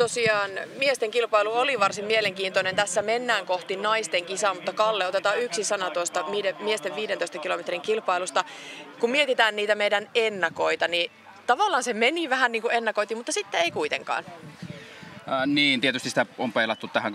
Tosiaan miesten kilpailu oli varsin mielenkiintoinen. Tässä mennään kohti naisten kisaa, mutta Kalle, otetaan yksi sana tuosta miesten 15 kilometrin kilpailusta. Kun mietitään niitä meidän ennakoita, niin tavallaan se meni vähän niin kuin ennakoitiin, mutta sitten ei kuitenkaan. Niin, tietysti sitä on peilattu tähän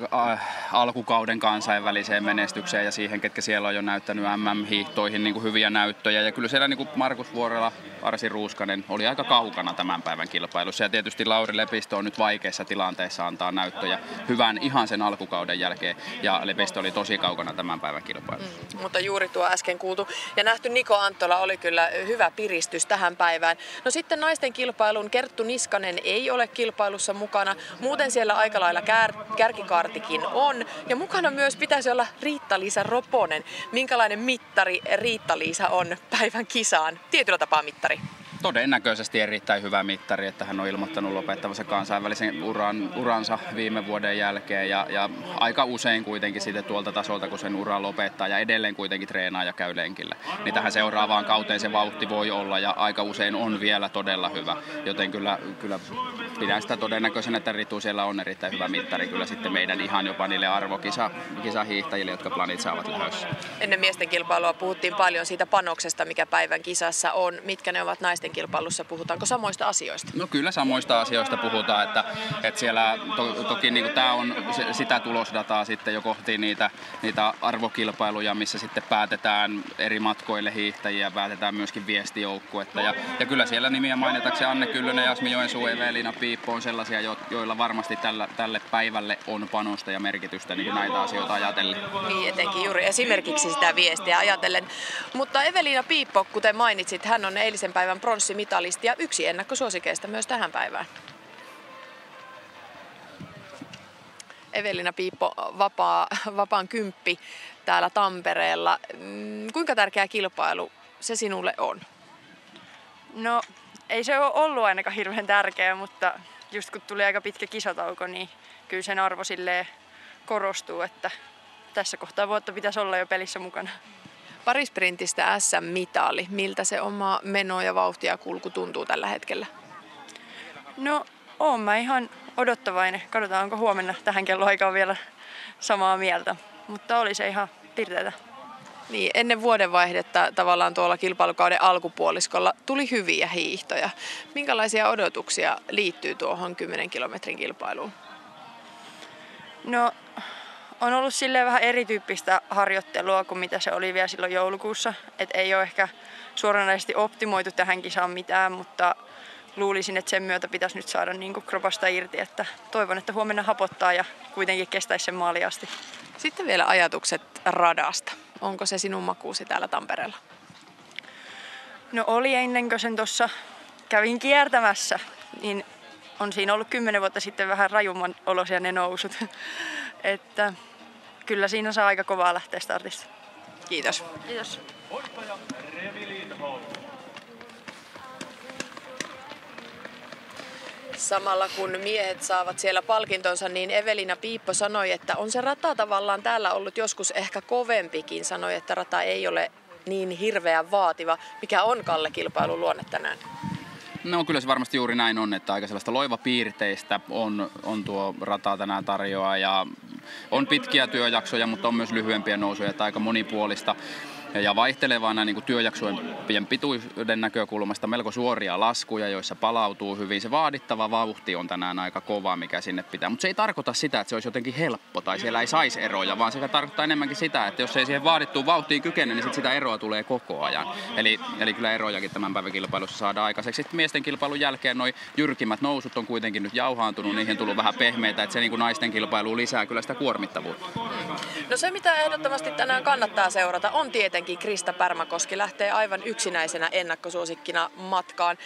alkukauden kansainväliseen menestykseen ja siihen, ketkä siellä on jo näyttänyt MM-hiihtoihin niin kuin hyviä näyttöjä. Ja kyllä siellä niin kuin Markus Vuorela, Arsi Ruuskanen oli aika kaukana tämän päivän kilpailussa. Ja tietysti Lauri Lepistö on nyt vaikeassa tilanteessa antaa näyttöjä hyvän ihan sen alkukauden jälkeen. Ja Lepistö oli tosi kaukana tämän päivän kilpailussa. Mutta juuri tuo äsken kuultu ja nähty Niko Anttola oli kyllä hyvä piristys tähän päivään. No sitten naisten kilpailun Kerttu Niskanen ei ole kilpailussa mukana. Muuten siellä aika lailla kärkikaartikin on. Ja mukana myös pitäisi olla Riitta-Liisa Roponen. Minkälainen mittari Riitta-Liisa on päivän kisaan? Tietyllä tapaa mittari. Todennäköisesti erittäin hyvä mittari, että hän on ilmoittanut lopettavansa kansainvälisen uransa viime vuoden jälkeen ja aika usein kuitenkin sitten tuolta tasolta, kun sen uran lopettaa ja edelleen kuitenkin treenaa ja käy lenkillä. Niin tähän seuraavaan kauteen se vauhti voi olla ja aika usein on vielä todella hyvä, joten kyllä pidän sitä todennäköisenä, että Ritu siellä on erittäin hyvä mittari kyllä sitten meidän ihan jopa niille arvokisahiihtäjille, jotka planit saavat lähdössä. Ennen miesten kilpailua puhuttiin paljon siitä panoksesta, mikä päivän kisassa on. Mitkä ne ovat naisten kilpailussa? Puhutaanko samoista asioista? No kyllä samoista asioista puhutaan, että siellä toki niin tämä on sitä tulosdataa sitten jo kohti niitä arvokilpailuja, missä sitten päätetään eri matkoille hiihtäjiä, päätetään myöskin viestijoukkuetta ja kyllä siellä nimiä mainitakseen Anne Kyllönen, Jasmi Joensuu, Evelina Piippo on sellaisia, joilla varmasti tälle päivälle on panosta ja merkitystä niin näitä asioita ajatellen. Niin, etenkin juuri esimerkiksi sitä viestiä ajatellen. Mutta Evelina Piippo, kuten mainitsit, hän on eilisen päivän pronssimitalisti ja yksi ennakkosuosikeista myös tähän päivään. Evelina Piippo, vapaan kymppi täällä Tampereella. Kuinka tärkeä kilpailu se sinulle on? No, ei se ole ollut ainakaan hirveän tärkeä, mutta just kun tuli aika pitkä kisatauko, niin kyllä sen arvo silleen korostuu, että tässä kohtaa vuotta pitäisi olla jo pelissä mukana. Parisprintistä SM-mitali. Miltä se oma meno ja vauhti ja kulku tuntuu tällä hetkellä? No, oon mä ihan odottavainen. Katsotaan, onko huomenna tähän kelloaikaan vielä samaa mieltä. Mutta oli se ihan pirteetä. Niin, ennen vuodenvaihdetta tavallaan tuolla kilpailukauden alkupuoliskolla tuli hyviä hiihtoja. Minkälaisia odotuksia liittyy tuohon 10 kilometrin kilpailuun? No, on ollut silleen vähän erityyppistä harjoittelua kuin mitä se oli vielä silloin joulukuussa. Et ei ole ehkä suoranaisesti optimoitu tähän kisaan mitään, mutta luulisin, että sen myötä pitäisi nyt saada niin kuin kropasta irti. Että toivon, että huomenna hapottaa ja kuitenkin kestäisi sen maaliin asti. Sitten vielä ajatukset radasta. Onko se sinun makuusi täällä Tampereella? No oli ennen kuin sen tuossa kävin kiertämässä, niin on siinä ollut 10 vuotta sitten vähän rajumman olosia ne nousut. Että kyllä siinä saa aika kovaa lähteä startista. Kiitos. Kiitos. Samalla kun miehet saavat siellä palkintonsa, niin Evelina Piippo sanoi, että on se rata tavallaan täällä ollut joskus ehkä kovempikin. Sanoi, että rata ei ole niin hirveän vaativa. Mikä on Kalle kilpailun luonne tänään? No kyllä se varmasti juuri näin on, että aika sellaista loivapiirteistä on tuo rata tänään tarjoaa ja on pitkiä työjaksoja, mutta on myös lyhyempiä nousuja, että aika monipuolista ja vaihtelevana niin kuin työjaksojen pituuden näkökulmasta melko suoria laskuja, joissa palautuu hyvin. Se vaadittava vauhti on tänään aika kova, mikä sinne pitää, mutta se ei tarkoita sitä, että se olisi jotenkin helppo tai siellä ei saisi eroja, vaan se tarkoittaa enemmänkin sitä, että jos ei siihen vaadittuun vauhtiin kykene, niin sitä eroa tulee koko ajan. Eli kyllä erojakin tämän päivän kilpailussa saadaan aikaiseksi. Sitten miesten kilpailun jälkeen noi jyrkimmät nousut on kuitenkin nyt jauhaantunut, niihin on tullut vähän pehmeitä, että se niin kuin naisten kilpailu lisää kyllä sitä kuormittavuutta. No se, mitä ehdottomasti tänään kannattaa seurata, on tietenkin Krista Pärmäkoski. Lähtee aivan yksinäisenä ennakkosuosikkina matkaan.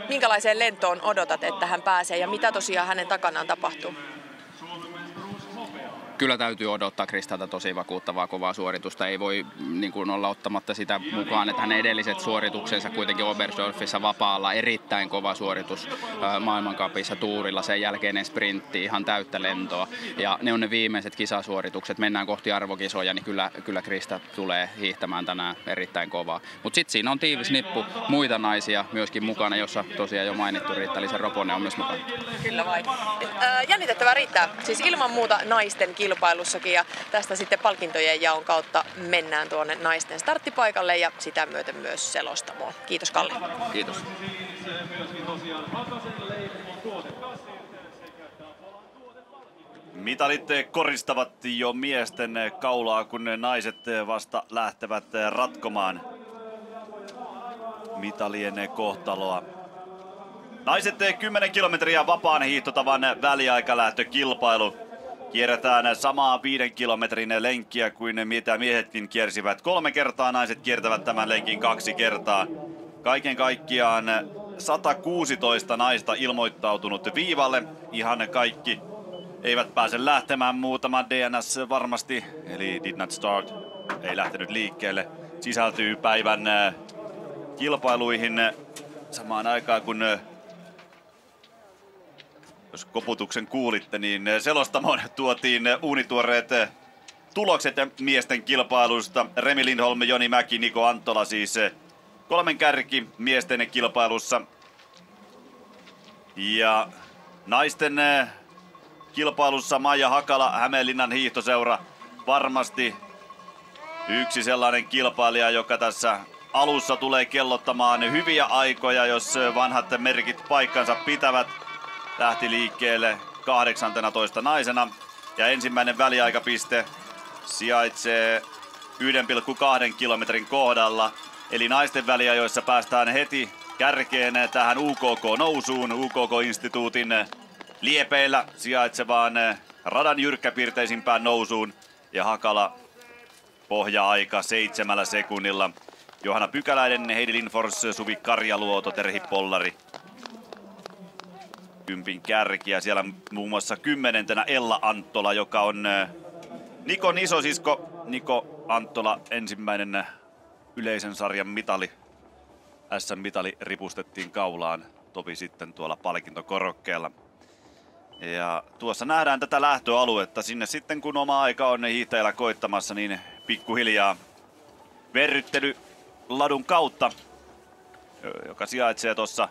Minkälaiseen lentoon odotat, että hän pääsee ja mitä tosiaan hänen takanaan tapahtuu? Kyllä täytyy odottaa Kristalta tosi vakuuttavaa kovaa suoritusta. Ei voi niin kuin olla ottamatta sitä mukaan, että hänen edelliset suorituksensa kuitenkin Oberstdorfissa vapaalla erittäin kova suoritus maailmancupissa tuurilla, sen jälkeinen sprintti, ihan täyttä lentoa. Ja ne on ne viimeiset kisasuoritukset. Mennään kohti arvokisoja, niin kyllä Krista tulee hiihtämään tänään erittäin kovaa. Mutta sitten siinä on tiivis nippu muita naisia myöskin mukana, jossa tosiaan jo mainittu Riitta-Liisa Roponen on myös mukana. Kyllä vain. Jännitettävää riittää. Siis ilman muuta naisten kilpailussakin ja tästä sitten palkintojen jaon kautta mennään tuonne naisten starttipaikalle ja sitä myöten myös selostamoon. Kiitos Kalle. Kiitos. Mitalit koristavat jo miesten kaulaa, kun naiset vasta lähtevät ratkomaan mitalien kohtaloa. Naiset 10 kilometriä vapaan hiihtotavan väliaikalähtökilpailu. Kierretään samaa 5 kilometrin lenkkiä kuin mitä miehetkin kiersivät 3 kertaa. Naiset kiertävät tämän lenkin 2 kertaa. Kaiken kaikkiaan 116 naista ilmoittautunut viivalle. Ihan kaikki eivät pääse lähtemään, muutama DNS varmasti, eli did not start, ei lähtenyt liikkeelle. Sisältyy päivän kilpailuihin samaan aikaan kun, jos koputuksen kuulitte, niin selostamoon tuotiin uunituoreet tulokset miesten kilpailusta. Remi Lindholm, Joni Mäki, Niko Anttola siis 3 kärki miesten kilpailussa. Ja naisten kilpailussa Maija Hakala, Hämeenlinnan hiihtoseura, varmasti yksi sellainen kilpailija, joka tässä alussa tulee kellottamaan hyviä aikoja, jos vanhat merkit paikkansa pitävät. Lähti liikkeelle 18 naisena ja ensimmäinen väliaikapiste sijaitsee 1,2 kilometrin kohdalla. Eli naisten väliajoissa päästään heti kärkeen tähän UKK-nousuun, UKK-instituutin liepeillä sijaitsevaan radan jyrkkäpiirteisimpään nousuun. Ja Hakala pohja-aika 7 sekunnilla. Johanna Pykäläinen, Heidi Lindfors, Suvi Karjaluoto, Terhi Pollari. 10 kärkiä. Siellä muun muassa 10. Ella Anttola, joka on Nikon isosisko. Niko Anttola, ensimmäinen yleisen sarjan mitali. SM-mitali ripustettiin kaulaan. Topi sitten tuolla palkintokorokkeella. Ja tuossa nähdään tätä lähtöaluetta. Sinne sitten kun oma aika on hiihtäjällä koittamassa, niin pikkuhiljaa verryttely ladun kautta, joka sijaitsee tuossa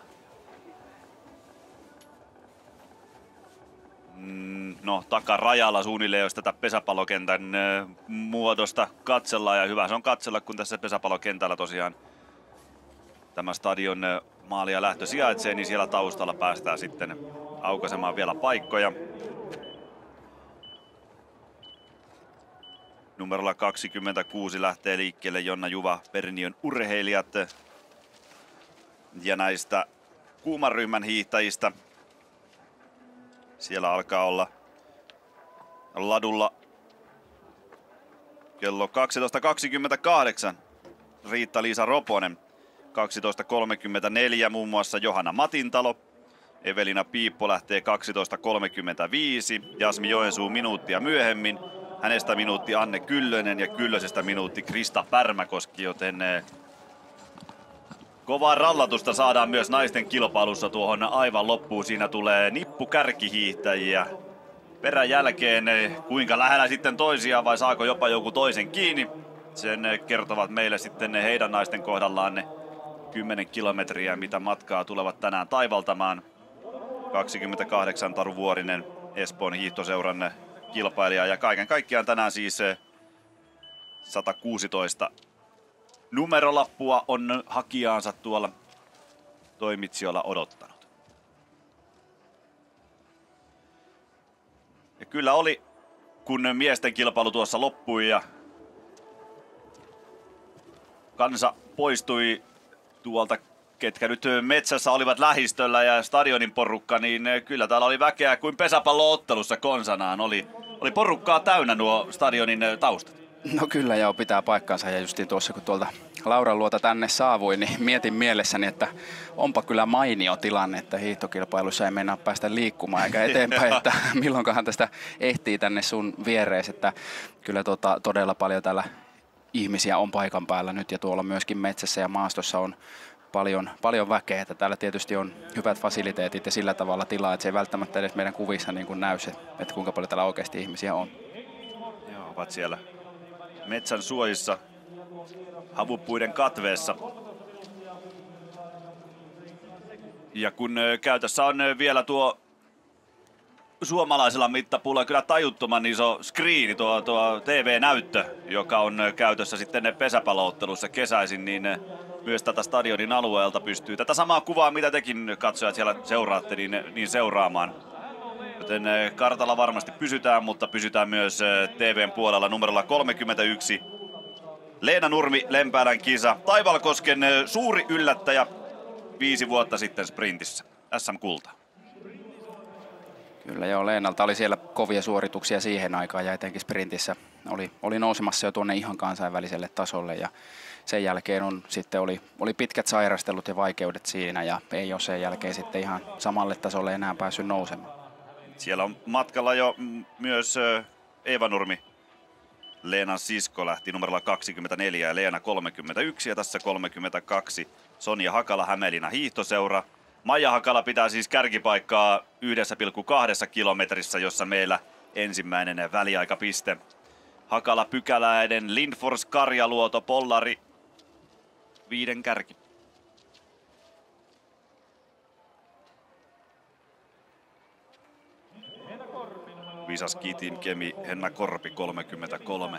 takarajalla suunnilleen, jos tätä pesäpallokentän muodosta katsellaan. Ja hyvä se on katsella, kun tässä pesäpallokentällä tosiaan tämä stadion maali ja lähtö sijaitsee, niin siellä taustalla päästään sitten aukaisemaan vielä paikkoja. Numerolla 26 lähtee liikkeelle Jonna Juva, Perniön urheilijat. Ja näistä kuuman ryhmän hiihtäjistä siellä alkaa olla ladulla kello 12.28 Riitta-Liisa Roponen. 12.34 muun muassa Johanna Matintalo. Evelina Piippo lähtee 12.35. Jasmi Joensuu minuuttia myöhemmin. Hänestä minuutti Anne Kyllönen ja Kyllösestä minuutti Krista Pärmäkoski, joten kovaa rallatusta saadaan myös naisten kilpailussa tuohon aivan loppuun. Siinä tulee nippu kärkihiihtäjiä. Perän jälkeen kuinka lähellä sitten toisiaan vai saako jopa joku toisen kiinni. Sen kertovat meille sitten heidän naisten kohdallaan ne 10 kilometriä, mitä matkaa tulevat tänään taivaltamaan. 28 Taru Vuorinen, Espoon hiihtoseuran kilpailija, ja kaiken kaikkiaan tänään siis 116 numerolappua on hakijaansa tuolla toimitsijoilla odottanut. Ja kyllä oli, kun miesten kilpailu tuossa loppui ja kansa poistui tuolta, ketkä nyt metsässä olivat lähistöllä, ja stadionin porukka, niin kyllä täällä oli väkeä kuin pesäpalloottelussa konsanaan. Oli porukkaa täynnä nuo stadionin taustat. No kyllä joo, pitää paikkaansa, ja justiin tuossa kun tuolta Lauran luota tänne saavuin, niin mietin mielessäni, että onpa kyllä mainio tilanne, että hiihtokilpailussa ei mennä päästä liikkumaan eikä eteenpäin, että milloinkohan tästä ehtii tänne sun viereesi, että kyllä todella paljon täällä ihmisiä on paikan päällä nyt ja tuolla myöskin metsässä ja maastossa on paljon väkeä, että täällä tietysti on hyvät fasiliteetit ja sillä tavalla tilaa, että se ei välttämättä edes meidän kuvissa niin kuin näy se, että kuinka paljon täällä oikeasti ihmisiä on. Joo, ovat siellä metsän suojissa, havupuiden katveessa. Ja kun käytössä on vielä tuo suomalaisella mittapuulla kyllä tajuttoman iso screeni, tuo TV-näyttö, joka on käytössä sitten pesäpalloottelussa kesäisin, niin myös tätä stadionin alueelta pystyy tätä samaa kuvaa, mitä tekin katsojat siellä seuraatte, niin seuraamaan. Joten kartalla varmasti pysytään, mutta pysytään myös TVn puolella numerolla 31. Leena Nurmi, Lempäälän kisa. Taivalkosken suuri yllättäjä 5 vuotta sitten sprintissä. SM-kulta. Kyllä joo, Leenalta oli siellä kovia suorituksia siihen aikaan ja etenkin sprintissä oli nousemassa jo tuonne ihan kansainväliselle tasolle ja sen jälkeen oli pitkät sairastelut ja vaikeudet siinä ja ei ole sen jälkeen sitten ihan samalle tasolle enää päässyt nousemaan. Siellä on matkalla jo myös Eeva Nurmi. Leenan sisko lähti numerolla 24 ja Leena 31 ja tässä 32 Sonja Hakala Hämeenlinna hiihtoseura. Maija Hakala pitää siis kärkipaikkaa 1,2 kilometrissä, jossa meillä ensimmäinen väliaikapiste. Hakala Pykäläinen, Lindfors, Karjaluoto, Pollari, 5 kärki. Visas Kitim Kemi, Henna Korpi 33.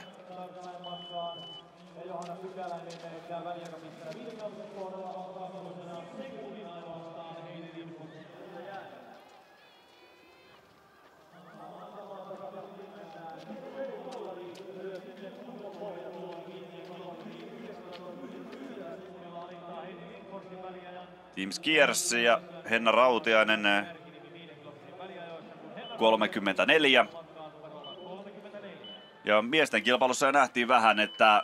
Team Skiers ja Henna Rautiainen 34. Ja miesten kilpailussa jo nähtiin vähän, että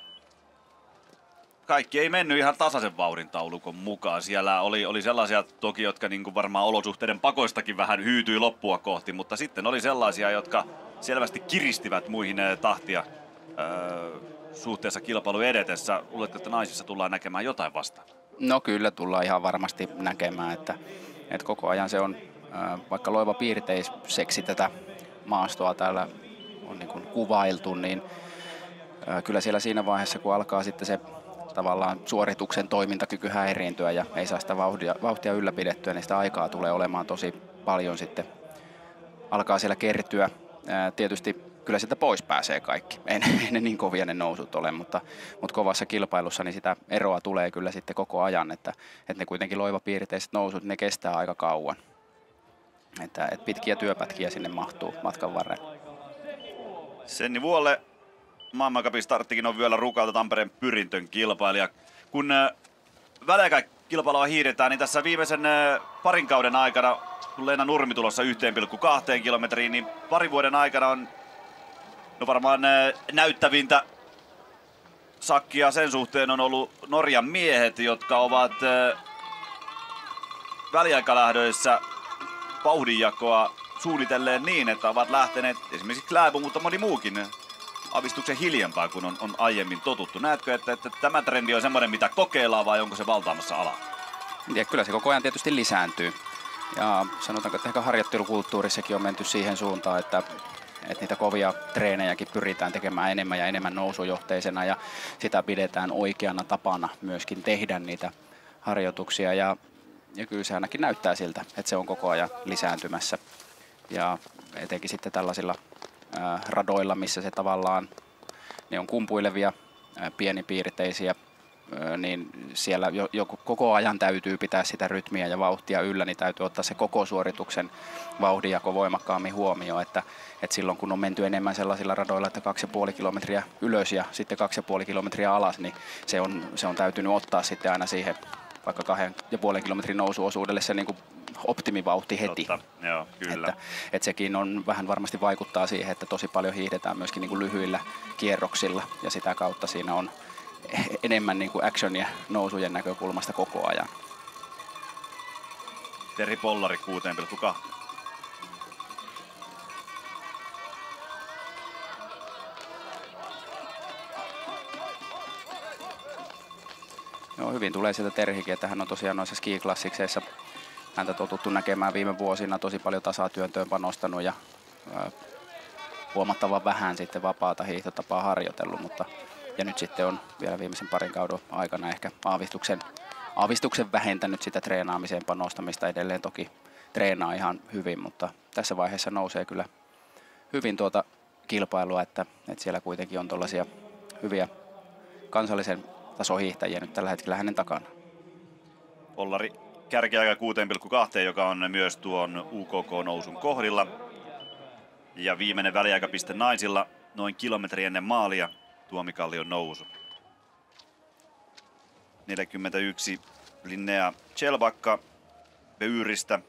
kaikki ei mennyt ihan tasaisen vauhdin taulukon mukaan. Siellä oli sellaisia toki, jotka niin kuin varmaan olosuhteiden pakoistakin vähän hyytyi loppua kohti, mutta sitten oli sellaisia, jotka selvästi kiristivät muihin tahtia suhteessa kilpailu edetessä. Luuletko, että naisissa tullaan näkemään jotain vastaan? No kyllä tullaan ihan varmasti näkemään, että koko ajan se on, vaikka loiva piirteiseksi tätä maastoa täällä on niin kuin kuvailtu, niin kyllä siellä siinä vaiheessa, kun alkaa sitten se tavallaan suorituksen toimintakyky häiriintyä ja ei saa sitä vauhtia ylläpidettyä, niin sitä aikaa tulee olemaan tosi paljon sitten. Alkaa siellä kertyä. Tietysti kyllä sieltä pois pääsee kaikki. Ei ne niin kovia ne nousut ole, mutta kovassa kilpailussa niin sitä eroa tulee kyllä sitten koko ajan, että ne kuitenkin loivapiirteiset nousut, ne kestää aika kauan. Että pitkiä työpätkiä sinne mahtuu matkan varrella. Senni Vuolle maailmancupin starttikin on vielä Rukalta Tampereen Pyrintön kilpailija. Kun väliaikakilpailua hiidetään, niin tässä viimeisen parin kauden aikana, kun Leena Nurmi tulossa 1,2 kilometriin, niin parin vuoden aikana on varmaan näyttävintä sakkia sen suhteen on ollut Norjan miehet, jotka ovat väliaikalähdöissä vauhdinjakoa suunnitelleen niin, että ovat lähteneet esimerkiksi Kläbo, mutta moni muukin avistuksen hiljempaa, kun on aiemmin totuttu. Näetkö, että tämä trendi on semmoinen, mitä kokeillaan vai onko se valtaamassa alaa? Ja kyllä se koko ajan tietysti lisääntyy. Ja sanotaanko, että ehkä harjoittelukulttuurissakin on menty siihen suuntaan, että niitä kovia treenejäkin pyritään tekemään enemmän ja enemmän nousujohteisena ja sitä pidetään oikeana tapana myöskin tehdä niitä harjoituksia ja kyllä se ainakin näyttää siltä, että se on koko ajan lisääntymässä ja etenkin sitten tällaisilla radoilla, missä se tavallaan ne on kumpuilevia, pienipiirteisiä, niin siellä koko ajan täytyy pitää sitä rytmiä ja vauhtia yllä, niin täytyy ottaa se koko suorituksen vauhdinjako voimakkaammin huomioon, että silloin kun on menty enemmän sellaisilla radoilla, että 2,5 kilometriä ylös ja sitten 2,5 kilometriä alas, niin se on täytynyt ottaa sitten aina siihen vaikka 2,5 kilometrin nousuosuudelle se niin kuin optimivauhti heti. Totta, joo, kyllä. Että sekin on vähän varmasti vaikuttaa siihen, että tosi paljon hiihdetään myöskin niin kuin lyhyillä kierroksilla ja sitä kautta siinä on enemmän niin kuin actionia nousujen näkökulmasta koko ajan. Terhi Pollari 6,2. Joo, hyvin tulee sieltä Terhikin, että hän on tosiaan noissa skiklassikseissa häntä totuttu näkemään viime vuosina, tosi paljon tasatyöntöön panostanut ja huomattavan vähän sitten vapaata hiihtotapaa harjoitellut, ja nyt sitten on vielä viimeisen parin kauden aikana ehkä aavistuksen vähentänyt sitä treenaamiseen panostamista. Edelleen toki treenaa ihan hyvin, mutta tässä vaiheessa nousee kyllä hyvin tuota kilpailua, että siellä kuitenkin on tuollaisia hyviä kansallisen tasohiihtäjiä nyt tällä hetkellä hänen takana. Pollari kärkiaika 6,2, joka on myös tuon UKK-nousun kohdilla. Ja viimeinen väliaikapiste naisilla noin kilometri ennen maalia, Tuomikallion nousu. 41 Linnea Chelbakka Pöyristä.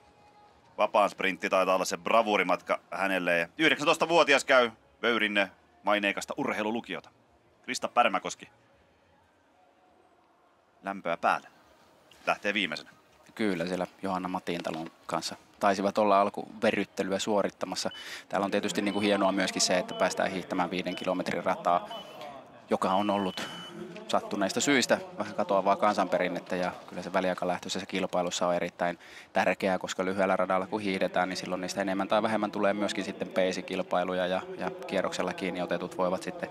Vapaan sprintti taitaa olla se bravuurimatka hänelle. Ja 19-vuotias käy Pöyrin maineikasta urheilulukiota. Krista Pärmäkoski. Lämpöä päälle. Lähtee viimeisenä. Kyllä, siellä Johanna Matintalon kanssa taisivat olla alkuverryttelyä suorittamassa. Täällä on tietysti niin kuin hienoa myöskin se, että päästään hiihtämään 5 kilometrin rataa, joka on ollut sattuneista syistä vähän katoavaa kansanperinnettä, ja kyllä se väliaikalähtöisessä kilpailussa on erittäin tärkeää, koska lyhyellä radalla kun hiihdetään, niin silloin niistä enemmän tai vähemmän tulee myöskin sitten peisikilpailuja, ja kierroksella kiinni otetut voivat sitten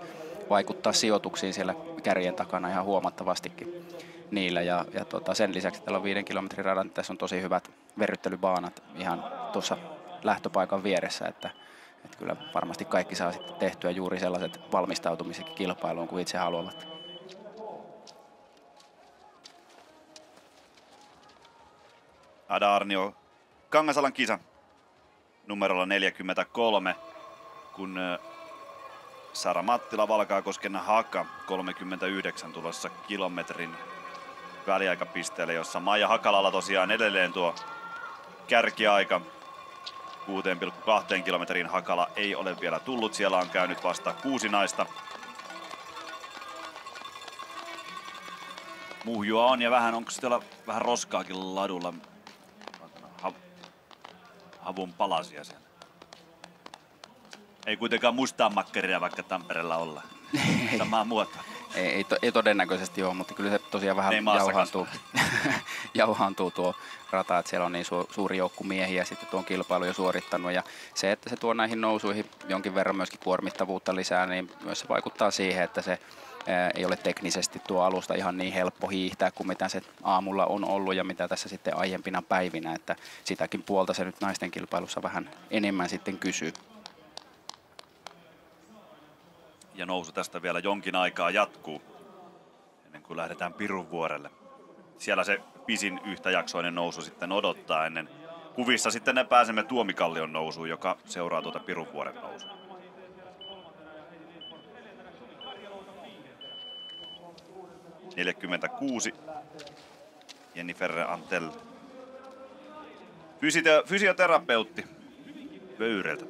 vaikuttaa sijoituksiin siellä kärjen takana ihan huomattavastikin niillä, ja sen lisäksi täällä on 5 kilometrin radan, tässä on tosi hyvät verryttelybaanat ihan tuossa lähtöpaikan vieressä, että kyllä varmasti kaikki saa sitten tehtyä juuri sellaiset valmistautumiset kilpailuun kuin itse haluavat. Ada Arnio, Kangasalan kisa numerolla 43, kun Sara Mattila, Valkeakosken Haka 39 tulossa kilometrin väliaikapisteelle, jossa Maija Hakalalla tosiaan edelleen tuo kärkiaika 6,2 kilometrin. Hakala ei ole vielä tullut, siellä on käynyt vasta 6 naista. Muhjua on ja vähän, onko siellä vähän roskaakin ladulla? Havun palasia siellä. Ei kuitenkaan mustaa makkeria vaikka Tampereella olla. Samaa muotoa. Ei todennäköisesti ole, mutta kyllä se tosiaan vähän jauhaantuu tuo rata, että siellä on niin suuri joukko miehiä sitten tuon kilpailun jo suorittanut. Ja se, että se tuo näihin nousuihin jonkin verran myöskin kuormittavuutta lisää, niin myös se vaikuttaa siihen, että se ei ole teknisesti tuo alusta ihan niin helppo hiihtää kuin mitä se aamulla on ollut ja mitä tässä sitten aiempina päivinä, että sitäkin puolta se nyt naisten kilpailussa vähän enemmän sitten kysyy. Ja nousu tästä vielä jonkin aikaa jatkuu, ennen kuin lähdetään Pirunvuorelle. Siellä se pisin yhtäjaksoinen nousu sitten odottaa ennen kuvissa. Sitten ne pääsemme Tuomikallion nousuun, joka seuraa tuota Pirunvuoren nousua. Jennifer Antel. Fysioterapeutti Pöyreltä.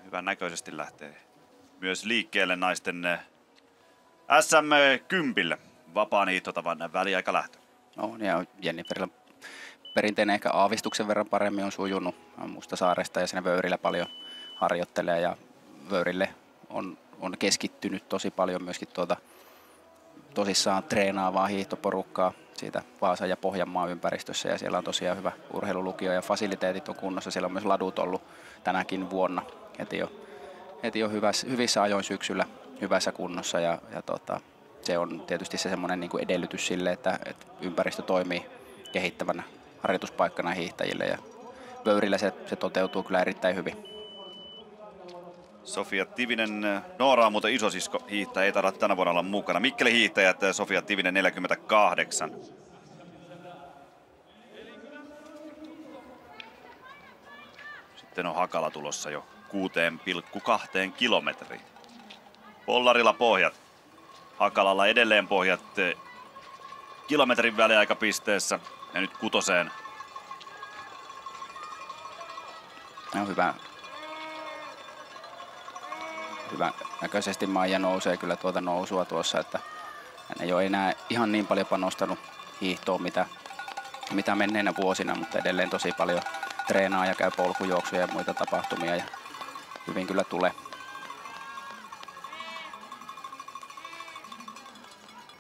Hyvän näköisesti lähtee myös liikkeelle naisten SM-kympille vapaan hiihtotavan väliaikalähtö. No, ja Jenniferillä perinteinen ehkä aavistuksen verran paremmin on sujunut Mustasaaresta ja siinä Vöyrillä paljon harjoittelee ja Vöyrille on keskittynyt tosi paljon myöskin tosissaan treenaavaa hiihtoporukkaa siitä Vaasan ja Pohjanmaan ympäristössä ja siellä on tosiaan hyvä urheilulukio ja fasiliteetit on kunnossa. Siellä on myös ladut ollut tänäkin vuonna heti jo hyvissä ajoin syksyllä hyvässä kunnossa ja se on tietysti se semmoinen niin kuin edellytys sille, että ympäristö toimii kehittävänä harjoituspaikkana hiihtäjille ja Vöyrillä se toteutuu kyllä erittäin hyvin. Sofia Tivinen, Noora on muuten isosisko hiihtäjä, ei taida tänä vuonna olla mukana. Mikkeli hiihtäjät, Sofia Tivinen 48. Sitten on Hakala tulossa jo 6,2 kilometriin. Pollarilla pohjat. Hakalalla edelleen pohjat kilometrin väliaikapisteessä ja nyt 6. No, hyvän näköisesti Maija nousee kyllä tuota nousua tuossa, että hän ei ole enää ihan niin paljon panostanut hiihtoon mitä menneinä vuosina, mutta edelleen tosi paljon treenaa ja käy polkujuoksuja ja muita tapahtumia ja hyvin kyllä tulee.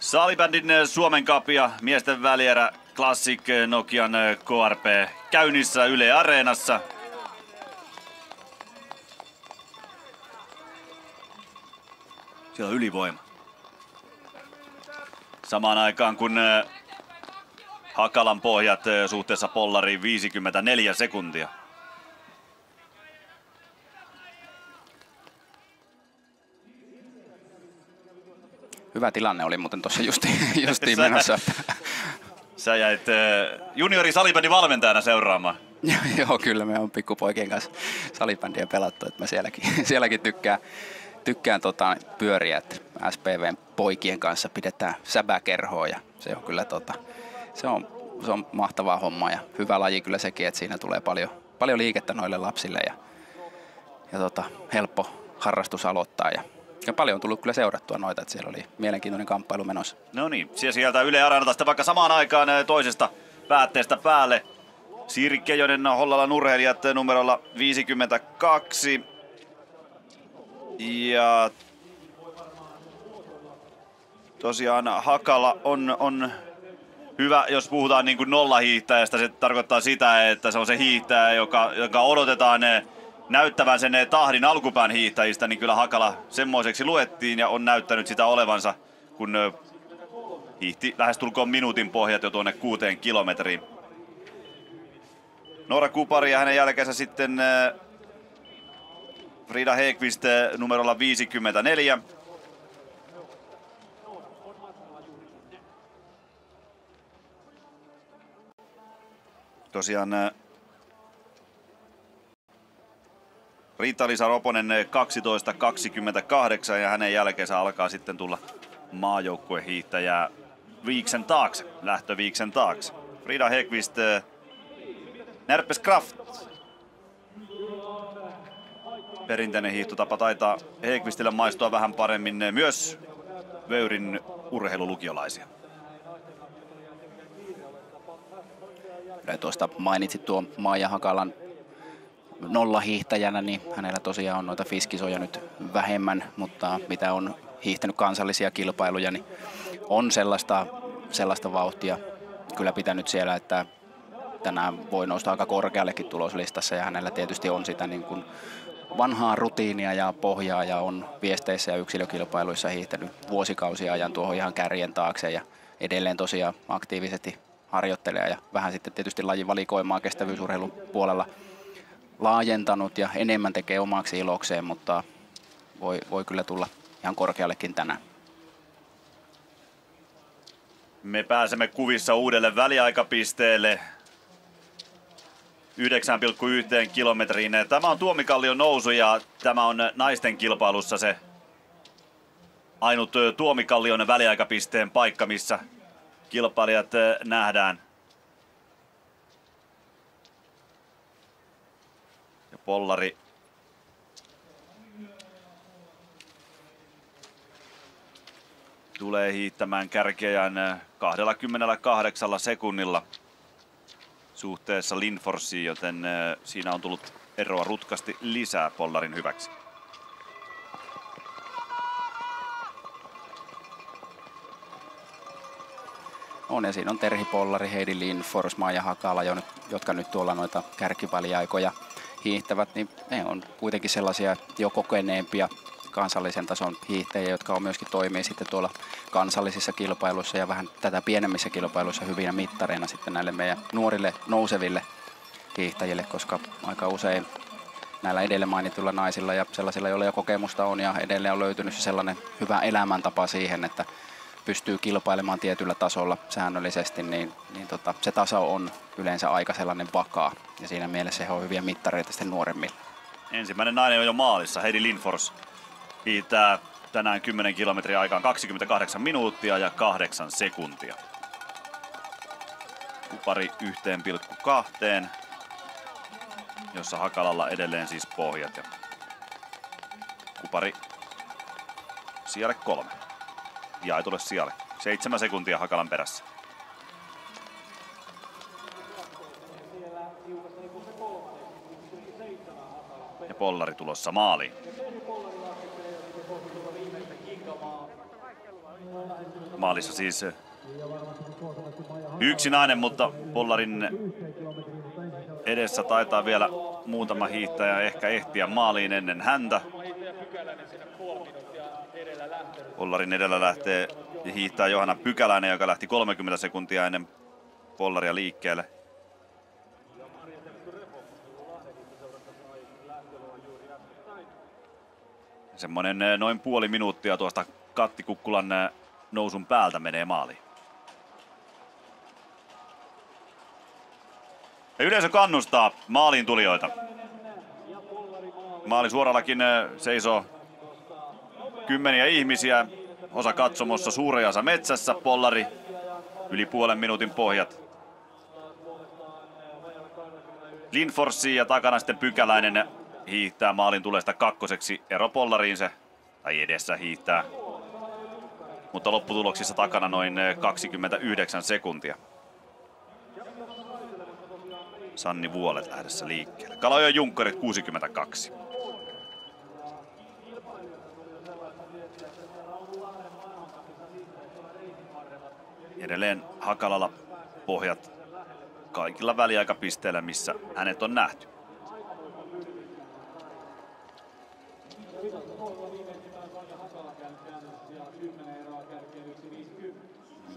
Salibändin Suomen Cup ja miesten välierä Classic Nokian KRP käynnissä Yle Areenassa. Siellä on ylivoima. Samaan aikaan kun Hakalan pohjat suhteessa Pollariin 54 sekuntia. Hyvä tilanne oli muuten tuossa justiin menossa. Sä jäit juniori salibändin valmentajana seuraamaan. Joo, kyllä me on pikkupoikien kanssa salibändiä pelattu, että mä sielläkin tykkään pyöriä, että SPVn poikien kanssa pidetään säbäkerhoa ja se on kyllä se on mahtavaa hommaa ja hyvä laji kyllä sekin, että siinä tulee paljon liikettä noille lapsille ja helppo harrastus aloittaa ja paljon on tullut kyllä seurattua noita, että siellä oli mielenkiintoinen kamppailu menossa. No niin, sieltä Yle Areenalta sitten vaikka samaan aikaan toisesta päätteestä päälle. Siiri Keijonen, Hollalan urheilijat numerolla 52. Ja tosiaan Hakala on hyvä, jos puhutaan niin kuin nollahiihtäjästä. Se tarkoittaa sitä, että se on se hiihtäjä, joka odotetaan näyttävän sen tahdin alkupään hiihtäjistä, niin kyllä Hakala semmoiseksi luettiin ja on näyttänyt sitä olevansa, kun hiihti lähestulkoon minuutin pohjat jo tuonne 6 kilometriin. Noora Kupari ja hänen jälkeensä sitten Frida Häggkvist numerolla 54. Tosiaan Riitta-Liisa Roponen 12.28 ja hänen jälkeensä alkaa sitten tulla maajoukkuehiihtäjää Viiksen taakse, lähtö Viiksen taakse. Frida Häggkvist, Närpes Kraft. Perinteinen hiihtotapa taitaa Häggkvistille maistua vähän paremmin myös Vöyrin urheilulukiolaisia. Tuosta mainitsit tuon Maija Hakalan nollahiihtäjänä, niin hänellä tosiaan on noita fiskisoja nyt vähemmän, mutta mitä on hiihtänyt kansallisia kilpailuja, niin on sellaista vauhtia kyllä pitänyt siellä, että tänään voi nousta aika korkeallekin tuloslistassa ja hänellä tietysti on sitä niin kuin vanhaa rutiinia ja pohjaa ja on viesteissä ja yksilökilpailuissa hiihtänyt vuosikausia ajan tuohon ihan kärjen taakse ja edelleen tosiaan aktiivisesti harjoittelee ja vähän sitten tietysti lajivalikoimaa kestävyysurheilun puolella laajentanut ja enemmän tekee omaksi ilokseen, mutta voi kyllä tulla ihan korkeallekin tänään. Me pääsemme kuvissa uudelle väliaikapisteelle 9,1 kilometriin. Tämä on Tuomikallion nousu ja tämä on naisten kilpailussa se ainut Tuomikallion väliaikapisteen paikka, missä kilpailijat nähdään. Ja Pollari tulee hiihtämään kärkeään 28 sekunnilla suhteessa Lindforsiin, joten siinä on tullut eroa rutkasti lisää Pollarin hyväksi. On ja siinä on Terhi Pollari, Heidi Lindfors, Maija Hakala, jotka nyt tuolla noita kärkiväliaikoja hiihtävät, niin ne on kuitenkin sellaisia jo kokeneempia kansallisen tason hiihtäjiä, jotka on myöskin toimii sitten tuolla kansallisissa kilpailuissa ja vähän tätä pienemmissä kilpailuissa hyvinä mittareina sitten näille meidän nuorille nouseville hiihtäjille, koska aika usein näillä edellä mainituilla naisilla ja sellaisilla, joilla jo kokemusta on ja edelleen on löytynyt sellainen hyvä elämäntapa siihen, että pystyy kilpailemaan tietyllä tasolla säännöllisesti, niin se taso on yleensä aika sellainen vakaa ja siinä mielessä he on hyviä mittareita sitten nuoremmille. Ensimmäinen nainen on jo maalissa, Heidi Lindfors hiihtää tänään 10 kilometriä aikaan 28 minuuttia ja 8 sekuntia. Kupari 1,2, jossa Hakalalla edelleen siis pohjat. Ja Kupari sijalle 3. Jaetulle sijalle. 7 sekuntia Hakalan perässä. Ja Pollari tulossa maaliin. Maalissa siis yksi nainen, mutta Pollarin edessä taitaa vielä muutama hiihtäjä ehkä ehtiä maaliin ennen häntä. Pollarin edellä lähtee ja hiihtää Johanna Pykäläinen, joka lähti 30 sekuntia ennen Pollaria liikkeelle. Semmoinen noin puoli minuuttia tuosta Katti Kukkulan nousun päältä menee maaliin. Ja yleisö kannustaa maaliin tulijoita. Maalin suorallakin seisoo kymmeniä ihmisiä. Osa katsomossa, suuri osa metsässä. Pollari yli puolen minuutin pohjat. Lindforsi ja takana sitten Pykäläinen hiihtää maalin tulesta kakkoseksi. Ero Pollariin se, tai edessä hiihtää. Mutta lopputuloksissa takana noin 29 sekuntia. Sanni Vuolet lähdössä liikkeelle. Kalajoen Junkkarit 62. Edelleen Hakalalla pohjat kaikilla väliaikapisteillä, missä hänet on nähty.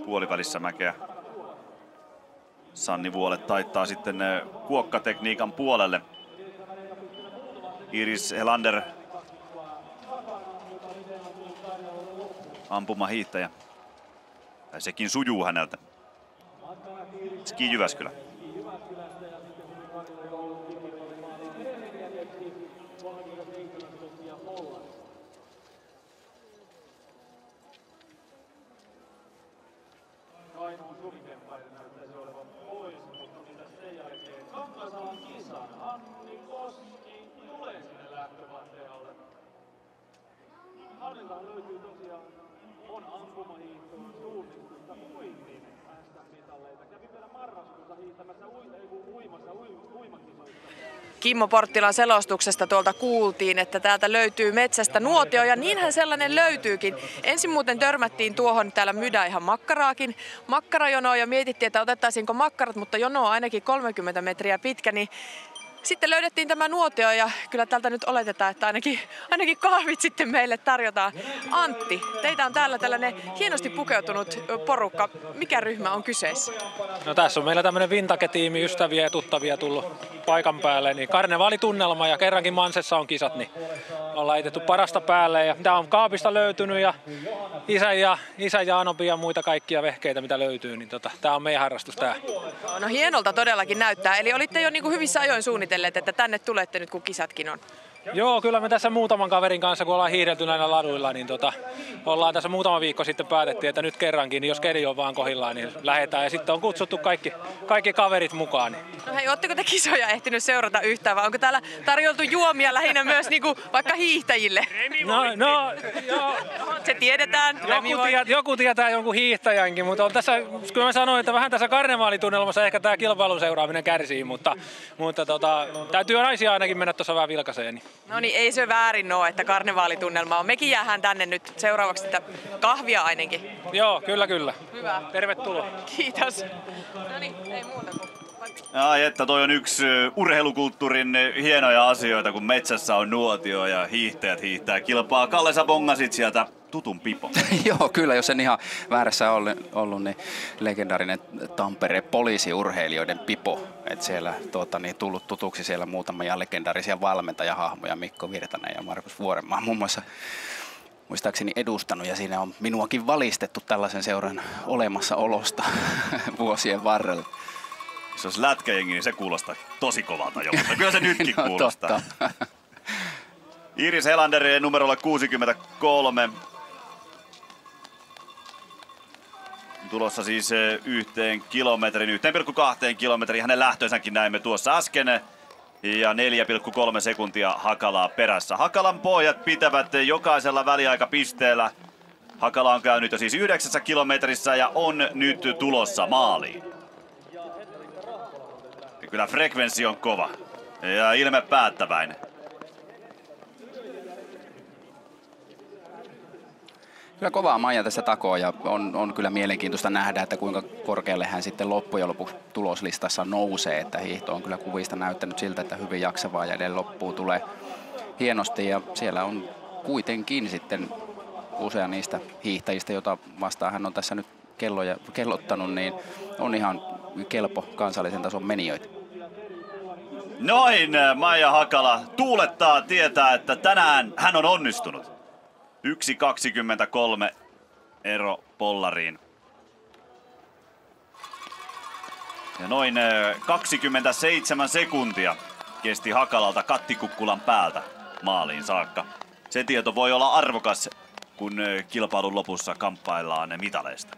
Puolivälissä mäkeä Sanni Vuolet taittaa sitten kuokkatekniikan puolelle. Iris Helander, ampumahiihtäjä. Tai sekin sujuu häneltä. Ski Jyväskylä. Löytyy tosiaan on ampumahiihtoon suunnistusta uinnin SM-mitalleita. Kävi vielä marraskuussa hiihtämässä uimakisoissa. Kimmo Porttilan selostuksesta tuolta kuultiin, että täältä löytyy metsästä nuotio, ja niinhän sellainen löytyykin. Ensin muuten törmättiin tuohon, täällä myydään ihan makkaraakin, makkarajonoa, ja mietittiin, että otettaisiinko makkarat, mutta jono on ainakin 30 metriä pitkä, niin sitten löydettiin tämä nuotio, ja kyllä täältä nyt oletetaan, että ainakin kahvit sitten meille tarjotaan. Antti, teitä on täällä tällainen hienosti pukeutunut porukka. Mikä ryhmä on kyseessä? No tässä on meillä tämmöinen vintage-tiimi, ystäviä ja tuttavia tullut paikan päälle. Niin karnevaalitunnelma ja kerrankin Mansessa on kisat, niin on laitettu parasta päälle. Ja tämä on kaapista löytynyt ja isän ja Anopi ja muita kaikkia vehkeitä, mitä löytyy. Niin tämä on meidän harrastus tää. No hienolta todellakin näyttää. Eli olitte jo niin hyvissä ajoin suunnitelleet, että tänne tulette nyt, kun kisatkin on. Joo, kyllä me tässä muutaman kaverin kanssa, kun ollaan hiihdelty näillä laduilla, niin ollaan tässä muutama viikko sitten päätettiin, että nyt kerrankin, niin jos keli on vaan kohdillaan, niin lähdetään. Ja sitten on kutsuttu kaikki kaverit mukaan. Niin. No hei, ootteko te kisoja ehtinyt seurata yhtään, vai onko täällä tarjoltu juomia lähinnä myös niin kuin vaikka hiihtäjille? No joo. Se tiedetään. Joku tietää jonkun hiihtäjänkin, mutta on tässä, kyllä mä sanoin, että vähän tässä karnevaalitunnelmassa ehkä tämä kilpailun seuraaminen kärsii, mutta täytyy naisia ainakin mennä tuossa vähän vilkaiseen. Niin. No niin, ei se väärin ole, että karnevaalitunnelma on. Mekin jäähän tänne nyt seuraavaksi sitä kahvia ainakin. Joo, kyllä. Hyvä. Tervetuloa. Kiitos. No niin, ei muuta kuin. Ai että toi on yksi urheilukulttuurin hienoja asioita, kun metsässä on nuotio ja hiihtäjät hiihtää kilpaa. Kalle, sä bongasit sieltä tutun pipo. Joo, kyllä, jos en ihan väärässä ollut, niin legendaarinen Tampereen poliisiurheilijoiden pipo. Et siellä tullut tutuksi siellä muutamia legendaarisia valmentajahahmoja, Mikko Virtanen ja Markus Vuorenmaa muun muassa muistaakseni edustanut, ja siinä on minuakin valistettu tällaisen seuran olemassaolosta vuosien varrella. Jos olisi lätkäjengi, niin se kuulostaa tosi kovalta jo, mutta kyllä se nytkin kuulostaa. Iris Helander numerolla 63. Tulossa siis 1,2 kilometriin. Hänen lähtöisensäkin näimme tuossa äsken. Ja 4,3 sekuntia Hakalaa perässä. Hakalan pohjat pitävät jokaisella väliaikapisteellä Hakala on käynyt jo siis 9 kilometrissä ja on nyt tulossa maaliin. Ja kyllä frekvenssi on kova ja ilme päättäväinen. Kyllä kovaa Maija tässä takoo ja on kyllä mielenkiintoista nähdä, että kuinka korkealle hän sitten loppujen lopuksi tuloslistassa nousee. Että hiihto on kyllä kuvista näyttänyt siltä, että hyvin jaksavaa ja edelleen loppuun tulee hienosti. Ja siellä on kuitenkin sitten usea niistä hiihtäjistä, jota vastaan hän on tässä nyt kellottanut, niin on ihan kelpo kansallisen tason menijöitä. Noin, Maija Hakala tuulettaa tietää, että tänään hän on onnistunut. 1.23 ero pollariin. Ja noin 27 sekuntia kesti Hakalalta kattikukkulan päältä maaliin saakka. Se tieto voi olla arvokas, kun kilpailun lopussa kamppaillaan mitaleista.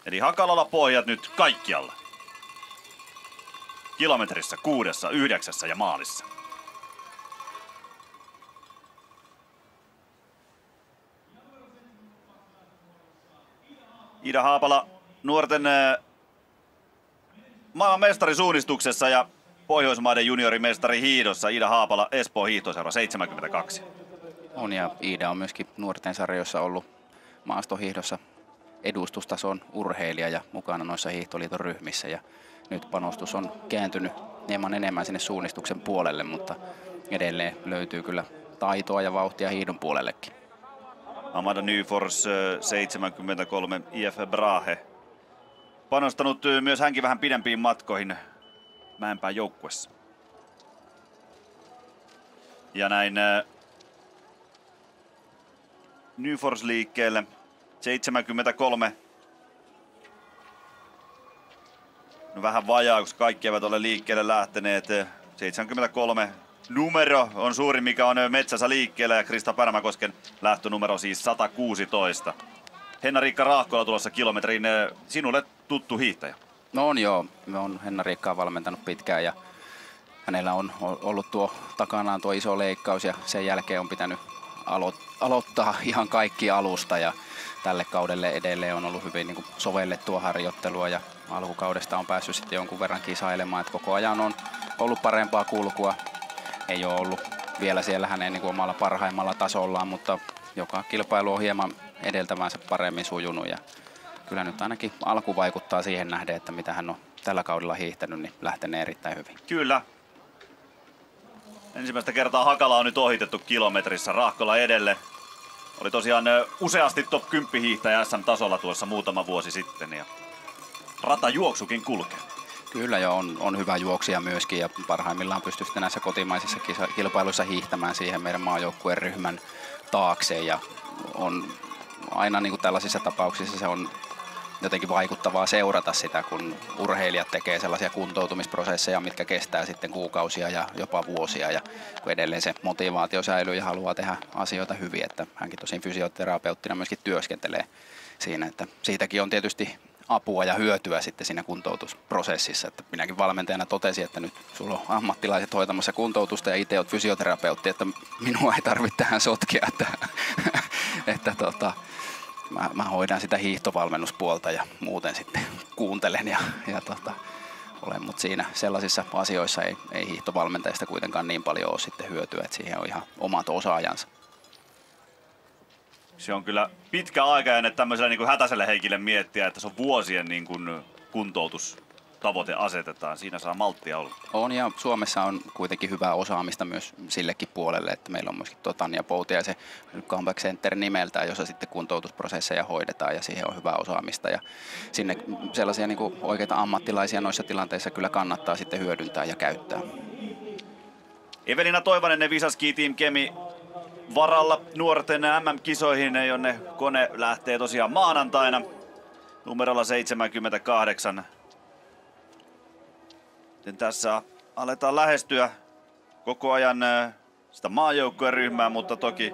Eli Hakalalla pohjat nyt kaikkialla. Kilometrissä, 6, 9 ja maalissa. Iida Haapala nuorten maailman mestari suunnistuksessa ja Pohjoismaiden juniorimestari hiihdossa. Iida Haapala, Espoon hiihtoseura 72. On ja Iida on myöskin nuorten sarjoissa ollut maastohiihdossa edustustason urheilija ja mukana noissa hiihtoliiton ryhmissä. Ja nyt panostus on kääntynyt hieman enemmän sinne suunnistuksen puolelle, mutta edelleen löytyy kyllä taitoa ja vauhtia hiihdon puolellekin. Amanda Nyfors 73 IF Brahe. Panostanut myös hänkin vähän pidempiin matkoihin Mäenpään joukkuessa. Ja näin Nyfors liikkeelle 73. No vähän vajaa, koska kaikki eivät ole liikkeelle lähteneet. 73 numero on suuri, mikä on metsässä liikkeellä, ja Krista Pärmäkosken lähtönumero siis 116. Henna-Riikka Raahkola tulossa kilometriin, sinulle tuttu hiihtäjä. No on joo, me on Henna-Riikkaa valmentanut pitkään ja hänellä on ollut takanaan tuo iso leikkaus ja sen jälkeen on pitänyt aloittaa ihan kaikki alusta ja tälle kaudelle edelleen on ollut hyvin niin kuin sovellettua harjoittelua ja alkukaudesta on päässyt sitten jonkun verran kisailemaan, että koko ajan on ollut parempaa kulkua. Ei ole ollut vielä siellä hänen niin kuin omalla parhaimmalla tasollaan, mutta joka kilpailu on hieman edeltävänsä paremmin sujunut ja kyllä nyt ainakin alku vaikuttaa siihen nähden, että mitä hän on tällä kaudella hiihtänyt, niin lähtenee erittäin hyvin. Kyllä. Ensimmäistä kertaa Hakala on nyt ohitettu kilometrissä Raahkola edelle. Oli tosiaan useasti top 10 hiihtäjä SM-tasolla tuossa muutama vuosi sitten ja ratajuoksukin kulkee. Kyllä jo on hyvä juoksija myöskin ja parhaimmillaan pystyy sitten näissä kotimaisissa kilpailuissa hiihtämään siihen meidän maajoukkueen ryhmän taakse ja on aina niin kuin tällaisissa tapauksissa se on jotenkin vaikuttavaa seurata sitä, kun urheilijat tekee sellaisia kuntoutumisprosesseja, mitkä kestää sitten kuukausia ja jopa vuosia ja kun edelleen se motivaatio säilyy ja haluaa tehdä asioita hyvin, että hänkin tosin fysioterapeuttina myöskin työskentelee siinä, että siitäkin on tietysti apua ja hyötyä sitten siinä kuntoutusprosessissa. Että minäkin valmentajana totesin, että nyt sulla on ammattilaiset hoitamassa kuntoutusta ja itse olet fysioterapeutti, että minua ei tarvitse tähän sotkea. Että mä hoidan sitä hiihtovalmennuspuolta ja muuten sitten kuuntelen ja olen, mutta siinä sellaisissa asioissa ei hiihtovalmentajista kuitenkaan niin paljon ole sitten hyötyä, että siihen on ihan omat osaajansa. Se on kyllä pitkä aika ennen tämmöiselle niin kuin hätäiselle henkilölle miettiä, että se on vuosien niin kuin kuntoutustavoite asetetaan. Siinä saa malttia olla. On ja Suomessa on kuitenkin hyvää osaamista myös sillekin puolelle, että meillä on myöskin Tanja Poutiaisen Comeback Center nimeltään, jossa sitten kuntoutusprosesseja hoidetaan ja siihen on hyvää osaamista. Ja sinne sellaisia niin kuin oikeita ammattilaisia noissa tilanteissa kyllä kannattaa sitten hyödyntää ja käyttää. Evelina Toivonen, Visaski Team Kemi varalla nuorten MM-kisoihin, jonne kone lähtee tosiaan maanantaina numerolla 78. Tässä aletaan lähestyä koko ajan sitä maajoukkueen ryhmää, mutta toki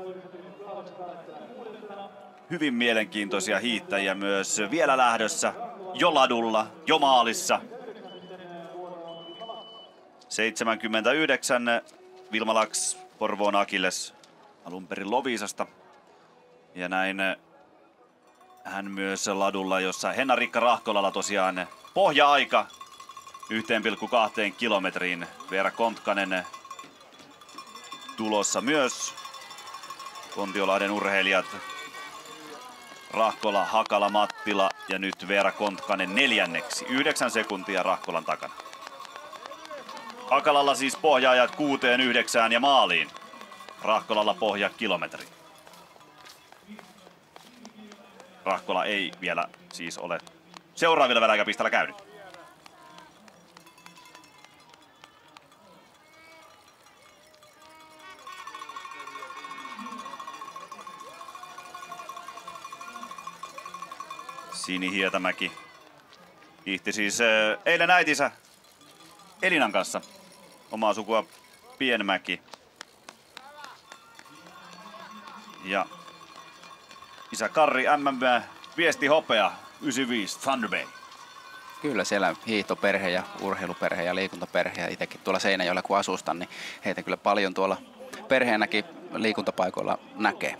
hyvin mielenkiintoisia hiihtäjiä myös vielä lähdössä, jo ladulla, jo maalissa. 79 Vilma Laks Porvoon Akilles alun perin Loviisasta. Ja näin hän myös ladulla, jossa Henna-Riikka Rahkolalla tosiaan pohja-aika 1,2 kilometriin. Veera Kontkanen tulossa myös. Kontiolahden urheilijat Rahkola, Hakala, Mattila ja nyt Veera Kontkanen neljänneksi. 9 sekuntia Rahkolan takana. Hakalalla siis pohja-ajat 6-9 ja maaliin. Rahkolalla pohja kilometri. Rahkola ei vielä siis ole seuraavilla väliaikapisteillä käynyt. Sini Hietämäki hiihti siis eilen äitinsä Elinan kanssa. Omaa sukua Pienmäki. Ja isä Karri MM viesti hopea 95 Thunder Bay. Kyllä siellä hiihtoperhe ja urheiluperhe ja liikuntaperhe ja itsekin tuolla Seinäjoella kun asustan, niin heitä kyllä paljon tuolla perheenäkin liikuntapaikoilla näkee.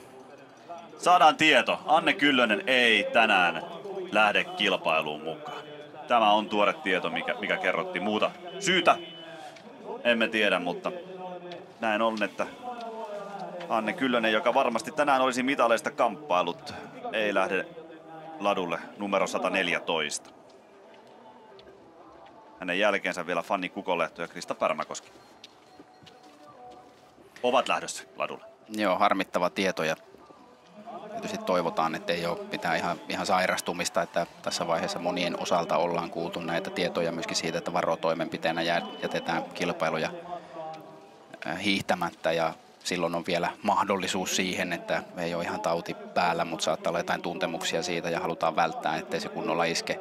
Saadaan tieto. Anne Kyllönen ei tänään lähde kilpailuun mukaan. Tämä on tuore tieto, mikä kerrottiin. Muuta syytä emme tiedä, mutta näin on, että Anne Kyllönen, joka varmasti tänään olisi mitaleista kamppailut, ei lähde ladulle numero 114. Hänen jälkeensä vielä Fanni Kukonlehto ja Krista Pärmäkoski ovat lähdössä ladulle. Joo, harmittava tieto ja tietysti toivotaan, että ei ole mitään ihan sairastumista, että tässä vaiheessa monien osalta ollaan kuultu näitä tietoja myöskin siitä, että varotoimenpiteenä jätetään kilpailuja hiihtämättä ja silloin on vielä mahdollisuus siihen, että ei ole ihan tauti päällä, mutta saattaa olla jotain tuntemuksia siitä ja halutaan välttää, ettei se kunnolla iske.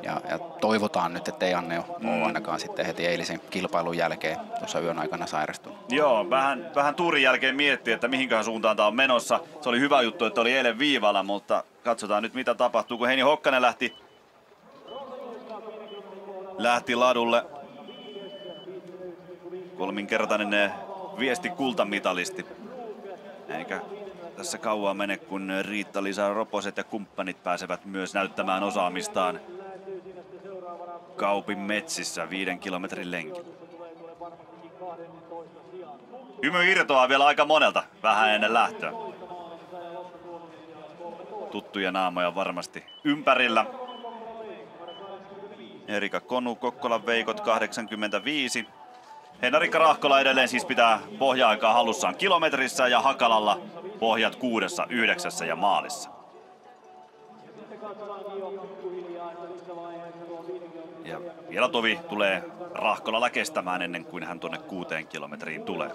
Ja toivotaan nyt, ettei Anne ole ainakaan sitten heti eilisen kilpailun jälkeen tuossa yön aikana sairastunut. Joo, vähän tuurin jälkeen miettii, että mihinköhän suuntaan tämä on menossa. Se oli hyvä juttu, että oli eilen viivalla, mutta katsotaan nyt mitä tapahtuu, kun Heini Hokkanen lähti ladulle. Kolminkertainen viesti kultamitalisti. Eikä tässä kauan mene, kun Riitta-Liisa Roposet ja kumppanit pääsevät myös näyttämään osaamistaan Kaupin metsissä 5 kilometrin lenkillä. Hymy irtoaa vielä aika monelta vähän ennen lähtöä. Tuttuja naamoja varmasti ympärillä. Erika Konu, Kokkolan Veikot 85. Henna-Riikka Rahkola edelleen siis pitää pohja-aikaa hallussaan kilometrissä ja Hakalalla pohjat 6, 9 ja maalissa. Ja vielä tovi tulee Rahkolalla kestämään ennen kuin hän tuonne 6 kilometriin tulee.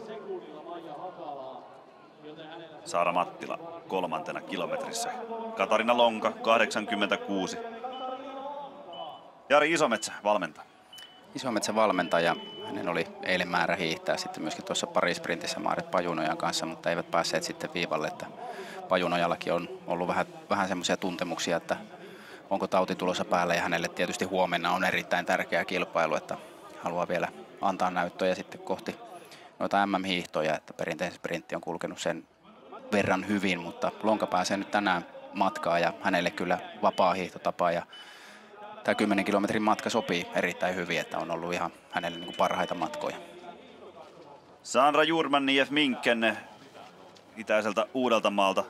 Saara Mattila 3. kilometrissä. Katarina Lonka 86. Jari Isometsä valmentaa. Isometsä valmentaja. Hänen oli eilen määrä hiihtää sitten myöskin tuossa parisprintissä Maaret Pajunojan kanssa, mutta eivät päässeet sitten viivalle. Että Pajunojallakin on ollut vähän semmoisia tuntemuksia, että onko tauti tulossa päälle ja hänelle tietysti huomenna on erittäin tärkeä kilpailu, että haluaa vielä antaa näyttöjä sitten kohti noita MM-hiihtoja, että perinteinen sprintti on kulkenut sen verran hyvin, mutta Lonka pääsee nyt tänään matkaan ja hänelle kyllä vapaa hiihtotapa ja tämä 10 kilometrin matka sopii erittäin hyvin, että on ollut ihan hänelle niin kuin parhaita matkoja. Sandra Jurman, F. Minken itäiseltä Uudeltamaalta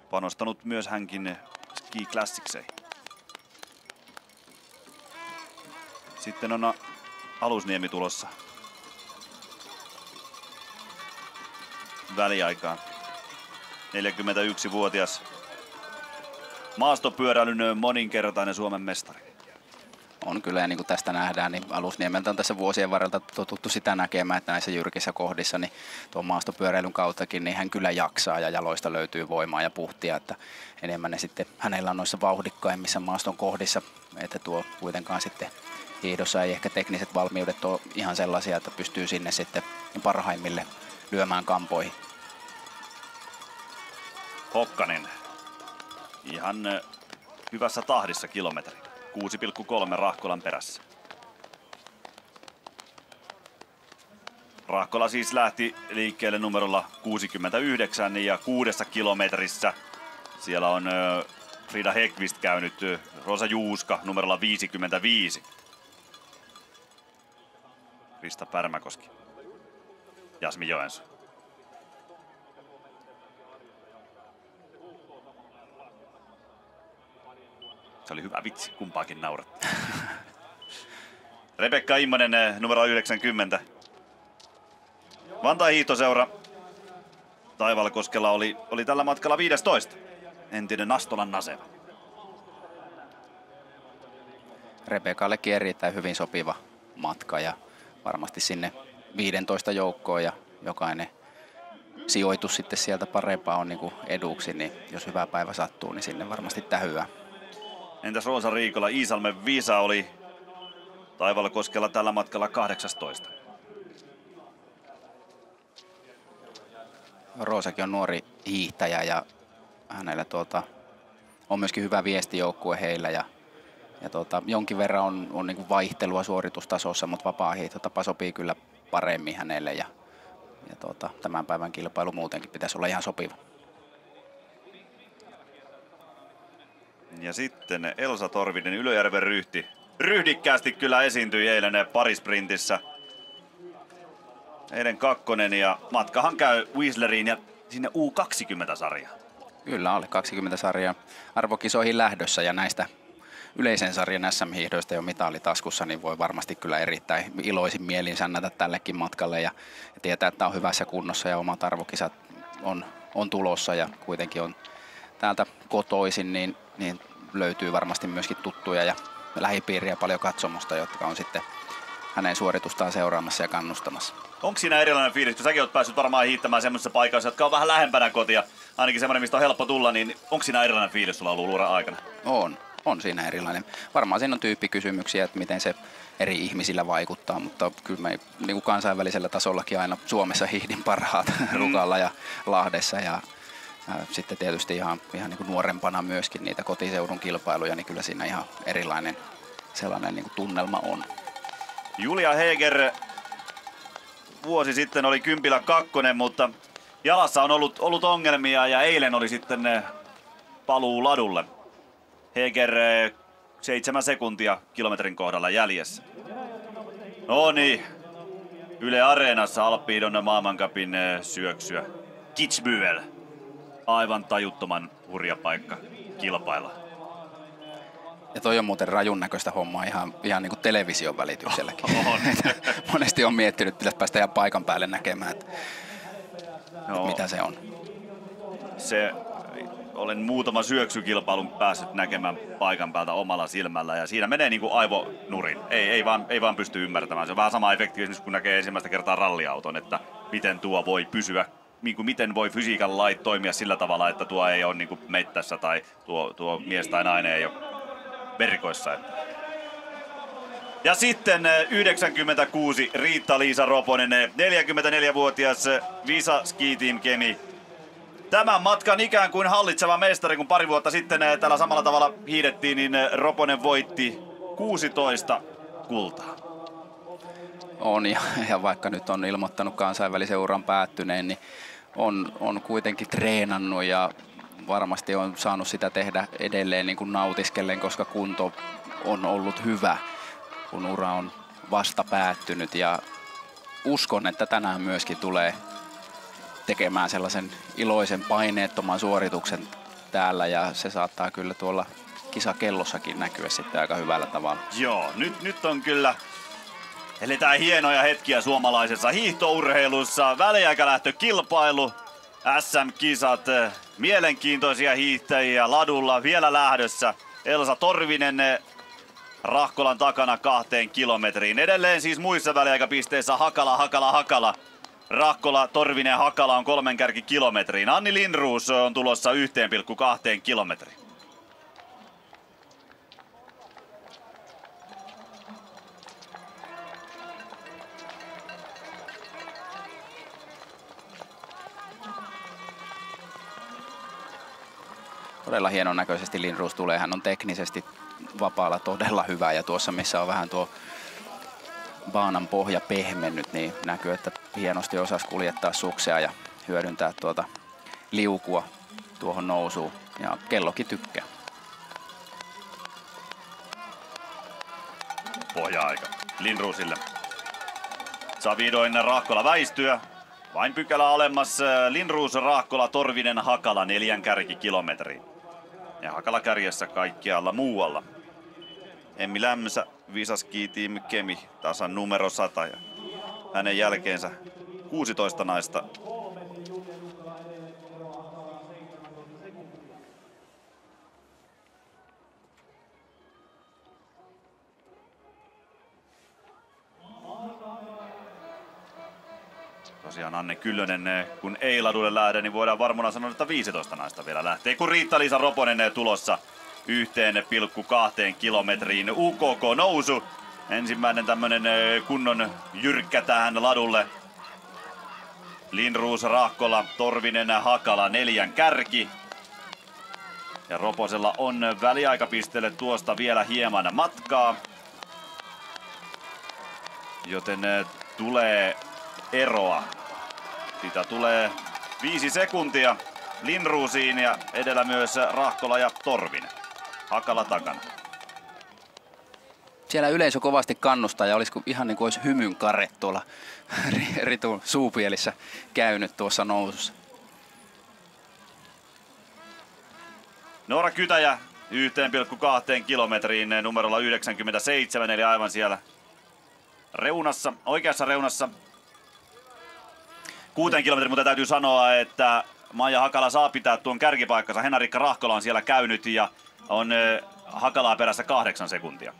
panostanut myös hänkin Ski Classicseihin. Sitten on Alusniemi tulossa väliaikaan. 41-vuotias maastopyöräilyn moninkertainen Suomen mestari. On kyllä, ja niin kuin tästä nähdään, niin Alusniemeltä on tässä vuosien varrelta totuttu sitä näkemään, että näissä jyrkissä kohdissa, niin tuon maastopyöräilyn kauttakin, niin hän kyllä jaksaa ja jaloista löytyy voimaa ja puhtia, että enemmän ne sitten hänellä on noissa vauhdikkaimmissa maaston kohdissa, että tuo kuitenkaan sitten hiihdossa ei ehkä tekniset valmiudet ole ihan sellaisia, että pystyy sinne sitten parhaimmille lyömään kampoihin. Hokkanen ihan hyvässä tahdissa kilometri. 6,3 Rahkolan perässä. Rahkola siis lähti liikkeelle numerolla 69 ja 6 kilometrissä. Siellä on Frida Häggkvist käynyt, Rosa Juuska numerolla 55. Krista Pärmäkoski, Jasmi Joensuu. Se oli hyvä vitsi, kumpaakin nauratti. Rebekka Immonen numero 90. Vantaan hiihtoseura Taivalkoskella oli tällä matkalla 15. Entinen Nastolan Naseva. Rebekallekin erittäin hyvin sopiva matka ja varmasti sinne 15 joukkoon ja jokainen sijoitus sitten sieltä parempaa on niin kuin eduksi, niin jos hyvä päivä sattuu, niin sinne varmasti tähyää. Entäs Roosa Riikola, Iisalmen Visa oli Taivalkoskella tällä matkalla 18. Roosakin on nuori hiihtäjä ja hänellä on myöskin hyvä viestijoukkue heillä ja jonkin verran on niin kuin vaihtelua suoritustasossa, mutta vapaa-hiihtotapa sopii kyllä paremmin hänelle ja tämän päivän kilpailu muutenkin pitäisi olla ihan sopiva. Ja sitten Elsa Torvinen, Ylöjärven Ryhti. Ryhdikkäästi kyllä esiintyi eilen parisprintissä. Eilen kakkonen ja matkahan käy Whistleriin ja sinne U20-sarjaan. Kyllä, alle 20-sarjaa arvokisoihin lähdössä ja näistä yleisen sarjan SM-hiihdoista jo mitali taskussa, niin voi varmasti kyllä erittäin iloisin mielin sännätä tällekin matkalle ja tietää, että on hyvässä kunnossa ja omat arvokisat on tulossa ja kuitenkin on täältä kotoisin, niin löytyy varmasti myöskin tuttuja ja lähipiiriä paljon katsomusta, jotka on sitten hänen suoritustaan seuraamassa ja kannustamassa. Onko siinä erilainen fiilis, kun säkin oot päässyt varmaan hiihtämään semmoisessa paikassa, jotka on vähän lähempänä kotia, ainakin semmoinen, mistä on helppo tulla, niin onko siinä erilainen fiilis sulla ollut uran aikana? On siinä erilainen. Varmaan siinä on tyyppikysymyksiä, että miten se eri ihmisillä vaikuttaa, mutta kyllä me niin kuin kansainvälisellä tasollakin aina Suomessa hiihdin parhaat Rukalla ja Lahdessa ja sitten tietysti ihan niin kuin nuorempana myöskin niitä kotiseudun kilpailuja, niin kyllä siinä ihan erilainen sellainen niin kuin tunnelma on. Julia Heger vuosi sitten oli kympillä kakkonen, mutta jalassa on ollut ongelmia ja eilen oli sitten paluu ladulle. Heger 7 sekuntia kilometrin kohdalla jäljessä. No niin, Yle Areenassa Alppiidon maailmancupin syöksyä. Kitzbühel. Aivan tajuttoman hurja paikka kilpailla. Ja toi on muuten rajun näköistä hommaa ihan niin kuin television välitykselläkin. Monesti on miettinyt, että pitäisi päästä ihan paikan päälle näkemään, että mitä se on. Olen muutaman syöksykilpailun päässyt näkemään paikan päältä omalla silmällä ja siinä menee niin kuin aivonurin. Ei vaan pysty ymmärtämään. Se on vähän sama efekti esimerkiksi kun näkee ensimmäistä kertaa ralliauton, että miten tuo voi pysyä, niin kuin miten voi fysiikan lait toimia sillä tavalla, että tuo ei ole niin kuin mettässä tai tuo mies tai nainen ei ole verikoissa. Ja sitten 96 Riitta-Liisa Roponen, 44-vuotias Visa Ski Team Kemi. Tämän matkan ikään kuin hallitseva mestari, kun pari vuotta sitten tällä samalla tavalla hiidettiin, niin Roponen voitti 16 kultaa. On, ja vaikka nyt on ilmoittanut kansainvälisen uran päättyneen, niin on kuitenkin treenannut ja varmasti on saanut sitä tehdä edelleen niin kuin nautiskellen, koska kunto on ollut hyvä, kun ura on vasta päättynyt. Ja uskon, että tänään myöskin tulee tekemään sellaisen iloisen paineettoman suorituksen täällä ja se saattaa kyllä tuolla kisakellossakin näkyä sitten aika hyvällä tavalla. Joo, nyt on kyllä, eletään hienoja hetkiä suomalaisessa hiihtourheilussa. Väliaikalähtökilpailu, SM-kisat, mielenkiintoisia hiihtäjiä ladulla vielä lähdössä. Elsa Torvinen Rahkolan takana 2 kilometriin. Edelleen siis muissa väliaikapisteissä Hakala. Rahkola, Torvinen, Hakala on 3 kärkikilometriin. Anni Lindroos on tulossa 1,2 kilometriin. Todella hienon näköisesti Lindroos tulee. Hän on teknisesti vapaalla todella hyvä ja tuossa missä on vähän tuo baanan pohja pehmennyt, niin näkyy, että hienosti osasi kuljettaa suksea ja hyödyntää tuota liukua tuohon nousuun. Ja kellokin tykkää. Pohja-aika Lindroosille. Saa vihdoin Rahkola väistyä. Vain pykälä alemmas Lindroos, Rahkola, Torvinen, Hakala 4 kärkikilometriin. Ja Hakala kärjessä kaikkialla muualla. Emmi Lämsä, Visaski Team Kemi tasan numero 100 ja hänen jälkeensä 16 naista. Tosiaan Anne Kyllönen, kun ei ladulle lähde, niin voidaan varmana sanoa, että 15 naista vielä lähtee. Kun Riitta-Liisa Roponen tulossa 1,2 kilometriin. UKK nousu. Ensimmäinen tämmönen kunnon jyrkkä tähän ladulle. Lindroos, Rahkola, Torvinen, Hakala 4 kärki. Ja Roposella on väliaikapisteelle tuosta vielä hieman matkaa. Joten tulee eroa. Sitä tulee 5 sekuntia Lindroosiin ja edellä myös Rahkola ja Torvinen. Hakala takana. Siellä yleisö kovasti kannustaa ja olisiko ihan niin kuin olisi hymyn karre tuolla Ritun suupielissä käynyt tuossa nousussa. Noora Kytäjä 1,2 kilometriin numerolla 97, eli aivan siellä reunassa, oikeassa reunassa. 6 kilometriin, mutta täytyy sanoa, että Maija Hakala saa pitää tuon kärkipaikkansa. Henna-Riikka Rahkola on siellä käynyt ja on Hakalaa perässä 8 sekuntia.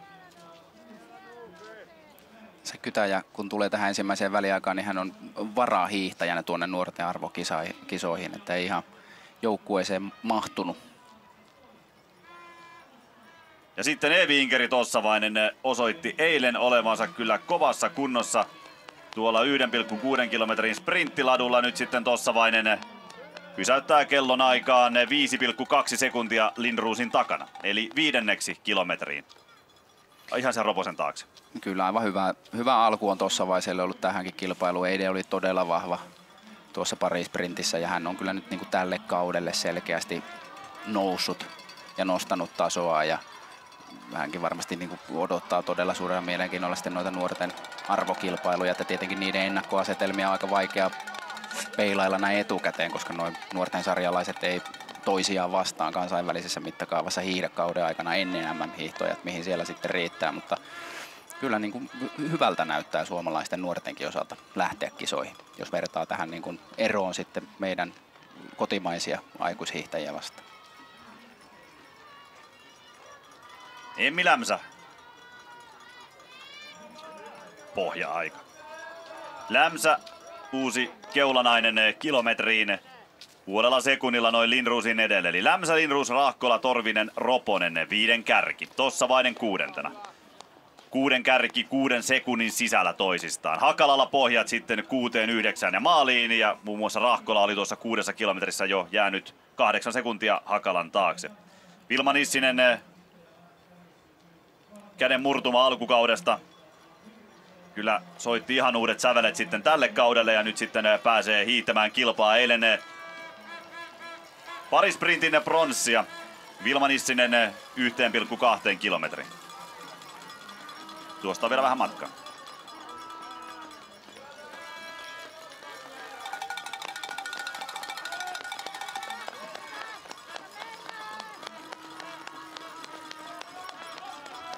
Se Kytäjä, kun tulee tähän ensimmäiseen väliaikaan, niin hän on varahiihtäjänä tuonne nuorten arvokisoihin, että ei ihan joukkueeseen mahtunut. Ja sitten Eevi Inkeri Tossavainen osoitti eilen olevansa kyllä kovassa kunnossa tuolla 1,6 kilometrin sprinttiladulla. Nyt sitten Tossavainen pysäyttää kellon aikaan 5,2 sekuntia Lindroosin takana, eli 5. kilometriin. Ihan sen Roposen taakse. Kyllä aivan hyvä alku on Tossavaiselle ollut tähänkin kilpailuun. Eide oli todella vahva tuossa parisprintissä ja hän on kyllä nyt niin kuin tälle kaudelle selkeästi noussut ja nostanut tasoa ja hänkin varmasti niin kuin odottaa todella suurella mielenkiinnolla sitten noita nuorten arvokilpailuja, että tietenkin niiden ennakkoasetelmia on aika vaikea peilailla näin etukäteen, koska noin nuorten sarjalaiset ei toisiaan vastaan kansainvälisessä mittakaavassa hiihdekauden aikana ennen MM-hiihtoja, että mihin siellä sitten riittää, mutta kyllä niin kuin hyvältä näyttää suomalaisten nuortenkin osalta lähteä kisoihin, jos vertaa tähän niin kuin eroon sitten meidän kotimaisia aikuishiihtäjiä vastaan. Emmi Lämsä. Pohja-aika. Lämsä uusi keulanainen kilometriin 6 sekunnilla noin Lindroosin edelle. Eli Lämsä, Lindroos, Rahkola, Torvinen, Roponen 5 kärki. Tossavainen 6. 6 kärki 6 sekunnin sisällä toisistaan. Hakalalla pohjat sitten 6-9 ja maaliin. Ja muun muassa Rahkola oli tuossa 6 kilometrissä jo jäänyt 8 sekuntia Hakalan taakse. Vilma Nissinen käden murtuma alkukaudesta. Kyllä soitti ihan uudet sävelet sitten tälle kaudelle ja nyt sitten pääsee hiihtämään kilpaa. Eilen parisprintin pronssia. Vilma Nissinen 1,2 kilometriin. Tuosta on vielä vähän matkaa.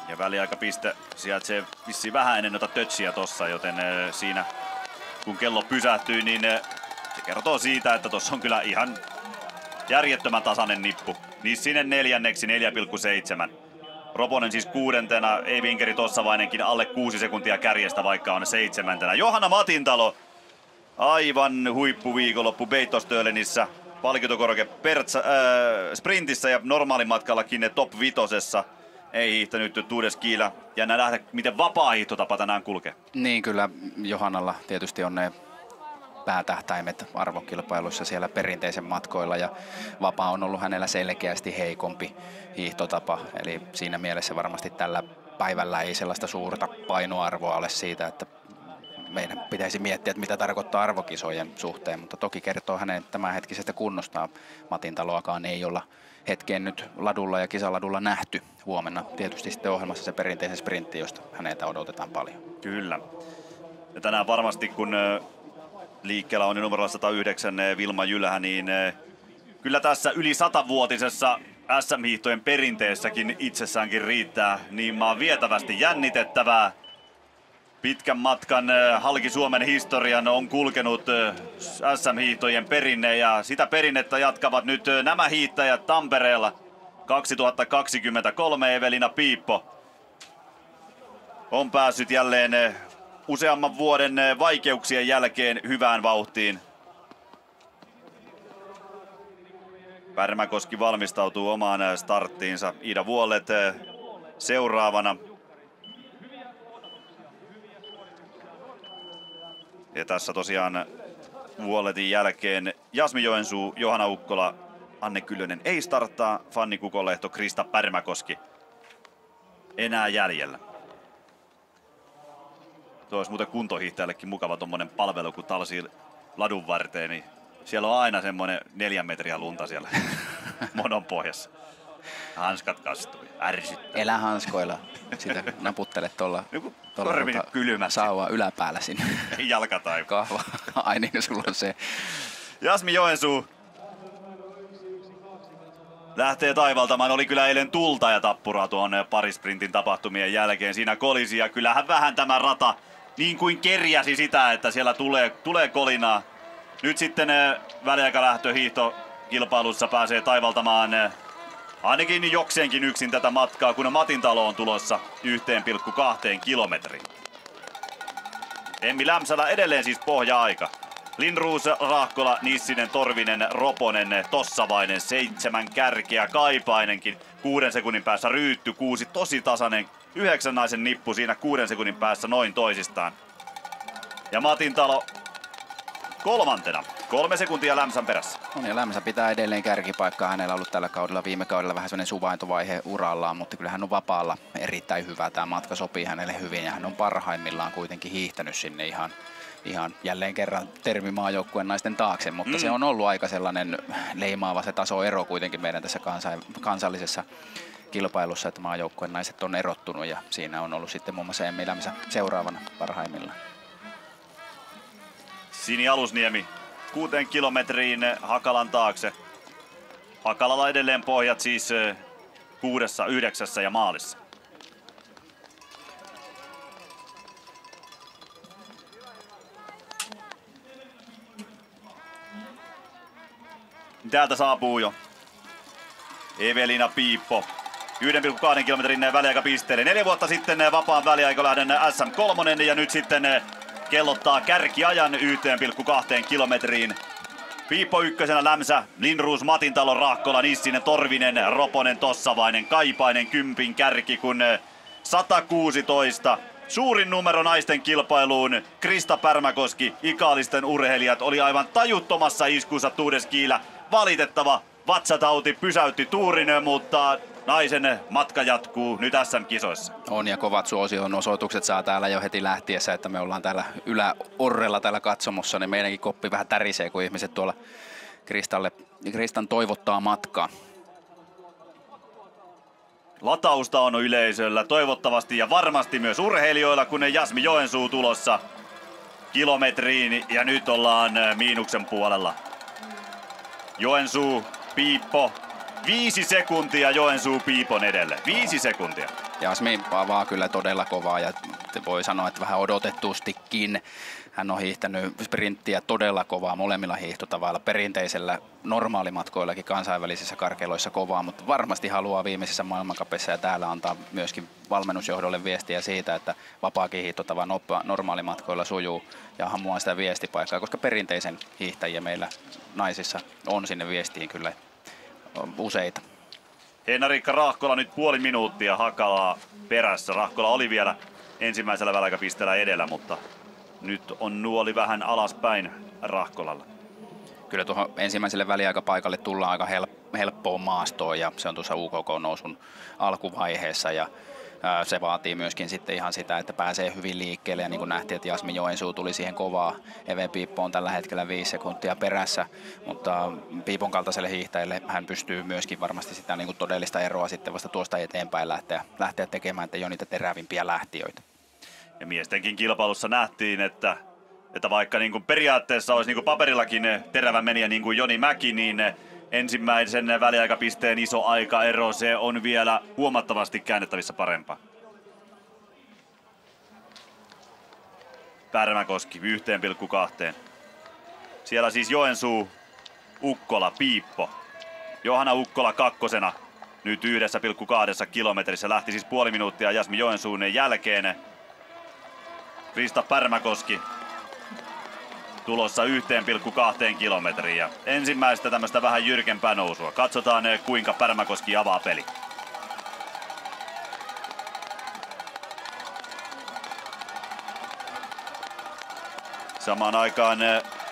Ja väliaikapiste sijaitsee vissiin vähän ennen noita tötsiä tossa, joten siinä kun kello pysähtyy, niin se kertoo siitä, että tossa on kyllä ihan järjettömän tasainen nippu. Nissinen 4. 4,7. Roponen siis 6. Eevi Inkeri Tossavainenkin alle 6 sekuntia kärjestä, vaikka on 7. Johanna Matintalo aivan huippuviikonloppu Beitostölenissä. Palkintokorke sprintissä ja normaalimatkallakin top 5. Ei hiihtänyt Tuudeskiilä. Jännä nähdä, miten vapaa hiihtotapa tänään kulkee. Niin kyllä Johannalla tietysti on ne päätähtäimet arvokilpailuissa siellä perinteisen matkoilla ja vapaa on ollut hänellä selkeästi heikompi hiihtotapa. Eli siinä mielessä varmasti tällä päivällä ei sellaista suurta painoarvoa ole siitä, että meidän pitäisi miettiä, että mitä tarkoittaa arvokisojen suhteen, mutta toki kertoo hänen tämänhetkisestä kunnostaan. Matintaloakaan ei olla hetkeen nyt ladulla ja kisaladulla nähty. Huomenna tietysti sitten ohjelmassa se perinteinen sprintti, josta häneltä odotetaan paljon. Kyllä. Ja tänään varmasti, kun liikkeellä on numerolla 109 Vilma Jylhä, niin kyllä tässä yli 100-vuotisessa SM-hiihtojen perinteessäkin itsessäänkin riittää niin maan vietävästi jännitettävää. Pitkän matkan halki Suomen historian on kulkenut SM-hiihtojen perinne ja sitä perinnettä jatkavat nyt nämä hiihtäjät Tampereella 2023. Evelina Piippo on päässyt jälleen useamman vuoden vaikeuksien jälkeen hyvään vauhtiin. Pärmäkoski valmistautuu omaan starttiinsa. Ida Vuolet seuraavana. Ja tässä tosiaan Vuoletin jälkeen Jasmi Joensuu, Johanna Ukkola, Anne Kyllönen ei starttaa, Fanni Kukonlehto, Krista Pärmäkoski enää jäljellä. Tuo olisi muuten kuntohiihtäjällekin mukava tommonen palvelu, kun talsii ladun varteen, niin siellä on aina semmoinen 4 metriä lunta siellä monon pohjassa. Hanskat kastuu, ärsyttää. Elä hanskoilla. Sitä naputtele tuolla sauva yläpäällä sinne. Jalkataivu. Kahva. Ai niin, sulla on se. Jasmi Joensuu lähtee taivaltamaan. Oli kyllä eilen tulta ja tappuraa tuon parisprintin tapahtumien jälkeen. Siinä kolisi ja kyllähän vähän tämä rata niin kuin kerjäsi sitä, että siellä tulee kolinaa. Nyt sitten väliaikalähtöhiihtokilpailussa pääsee taivaltamaan ainakin jokseenkin yksin tätä matkaa, kun Matintalo on tulossa 1,2 kilometriin. Emmi Lämsälä edelleen siis pohja-aika. Lindroos, Raahkola, Nissinen, Torvinen, Roponen, Tossavainen, 7 kärkeä, Kaipainenkin 6 sekunnin päässä, Ryytty 6, tosi tasainen, 9 naisen nippu siinä 6 sekunnin päässä noin toisistaan. Ja Matintalo kolmantena, 3 sekuntia Lämsän perässä. On ja Lämsä pitää edelleen kärkipaikkaa. Hänellä on ollut tällä kaudella, viime kaudella vähän sellainen suvaintovaihe urallaan, mutta kyllä hän on vapaalla erittäin hyvä. Tämä matka sopii hänelle hyvin ja hän on parhaimmillaan kuitenkin hiihtänyt sinne ihan jälleen kerran termimaajoukkueen naisten taakse, mutta se on ollut aika sellainen leimaava se tasoero kuitenkin meidän tässä kansallisessa kilpailussa, että maajoukkueen naiset on erottunut ja siinä on ollut sitten muun muassa Emmi Lämsä seuraavana parhaimmillaan. Sini Alusniemi 6 kilometriin Hakalan taakse. Hakalalla edelleen pohjat siis 6, 9 ja maalissa. Täältä saapuu jo Evelina Piippo. 1,2 kilometrin väliaikapisteelle. 4 vuotta sitten vapaan väliaikalähdön SM3 ja nyt sitten kellottaa kärkiajan 1,2 kilometriin. Piippo ykkösenä, Lämsä, Lindroos, Matintalo, Raahkola, Nissinen, Torvinen, Roponen, Tossavainen, Kaipainen, 10 kärki, kun 116. Suurin numero naisten kilpailuun. Krista Pärmäkoski, ikaalisten urheilijat, oli aivan tajuttomassa iskussa Tuudeskiillä. Valitettava vatsatauti pysäytti tuurin, mutta naisen matka jatkuu nyt SM-kisoissa. On ja kovat suosion osoitukset saa täällä jo heti lähtiessä, että me ollaan täällä yläorrella täällä katsomossa, niin meidänkin koppi vähän tärisee, kun ihmiset tuolla Kristan toivottaa matkaa. Latausta on yleisöllä toivottavasti ja varmasti myös urheilijoilla, kun Jasmi Joensuu tulossa kilometriin ja nyt ollaan miinuksen puolella. Joensuu, Piippo, 5 sekuntia Joensuu Piipon edelle. 5 sekuntia. Jasmi avaa kyllä todella kovaa ja voi sanoa, että vähän odotetustikin. Hän on hiihtänyt sprinttiä todella kovaa molemmilla hiihtotavalla. Perinteisellä normaalimatkoillakin kansainvälisissä karkeiloissa kovaa, mutta varmasti haluaa viimeisessä maailmancupissa ja täällä antaa myöskin valmennusjohdolle viestiä siitä, että vapaakin hiihtotava normaalimatkoilla sujuu ja hamuaa sitä viestipaikkaa, koska perinteisen hiihtäjiä meillä naisissa on sinne viestiin kyllä useita. Henna-Riikka Raahkola nyt puoli minuuttia Hakalaa perässä. Raahkola oli vielä ensimmäisellä väliaikapisteellä edellä, mutta nyt on nuoli vähän alaspäin Raahkolalla. Kyllä tuohon ensimmäiselle väliaikapaikalle tullaan aika helppoon maastoon ja se on tuossa UKK-nousun alkuvaiheessa ja Se vaatii myöskin sitten ihan sitä, että pääsee hyvin liikkeelle ja niin kuin nähtiin, että Jasmin Joensuu tuli siihen kovaa. Eve Piippo on tällä hetkellä 5 sekuntia perässä, mutta Piipon kaltaiselle hiihtäjälle hän pystyy myöskin varmasti sitä niin kuin todellista eroa sitten vasta tuosta eteenpäin lähteä tekemään, että ei ole niitä terävimpiä lähtiöitä. Ja miestenkin kilpailussa nähtiin, että vaikka niin kuin periaatteessa olisi niin kuin paperillakin terävä menijä niin kuin Joni Mäki, niin ensimmäisen väliaikapisteen iso aikaero, se on vielä huomattavasti käännettävissä parempaa. Pärmäkoski 1,2. Siellä siis Joensuu, Ukkola, Piippo. Johanna Ukkola kakkosena nyt 1,2 kilometrissä. Lähti siis puoli minuuttia Jasmin Joensuun jälkeen. Krista Pärmäkoski tulossa 1,2 kilometriin. Ja ensimmäistä tämmöistä vähän jyrkempää nousua. Katsotaan kuinka Pärmäkoski avaa peli. Samaan aikaan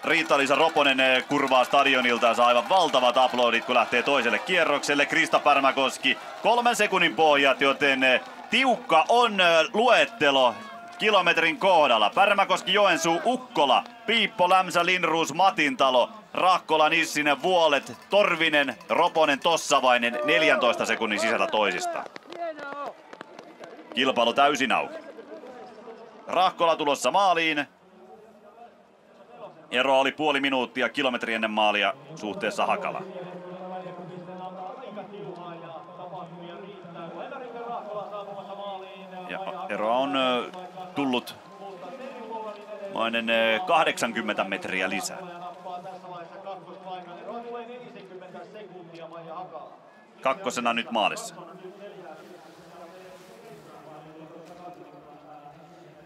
Riitta-Liisa Roponen kurvaa stadionilta ja saa aivan valtavat aplodit, kun lähtee toiselle kierrokselle. Krista Pärmäkoski 3 sekunnin pohjat, joten tiukka on luettelo kilometrin kohdalla. Pärmäkoski, Joensuu, Ukkola, Piippo, Lämsä, Lindroos, Matintalo, Rahkola, Nissinen, Vuolet, Torvinen, Roponen, Tossavainen 14 sekunnin sisällä toisistaan. Kilpailu täysin auki. Rahkola tulossa maaliin. Ero oli puoli minuuttia kilometri ennen maalia suhteessa Hakala. Ja eroa on tullut noin 80 metriä lisää. Kakkosena nyt maalissa.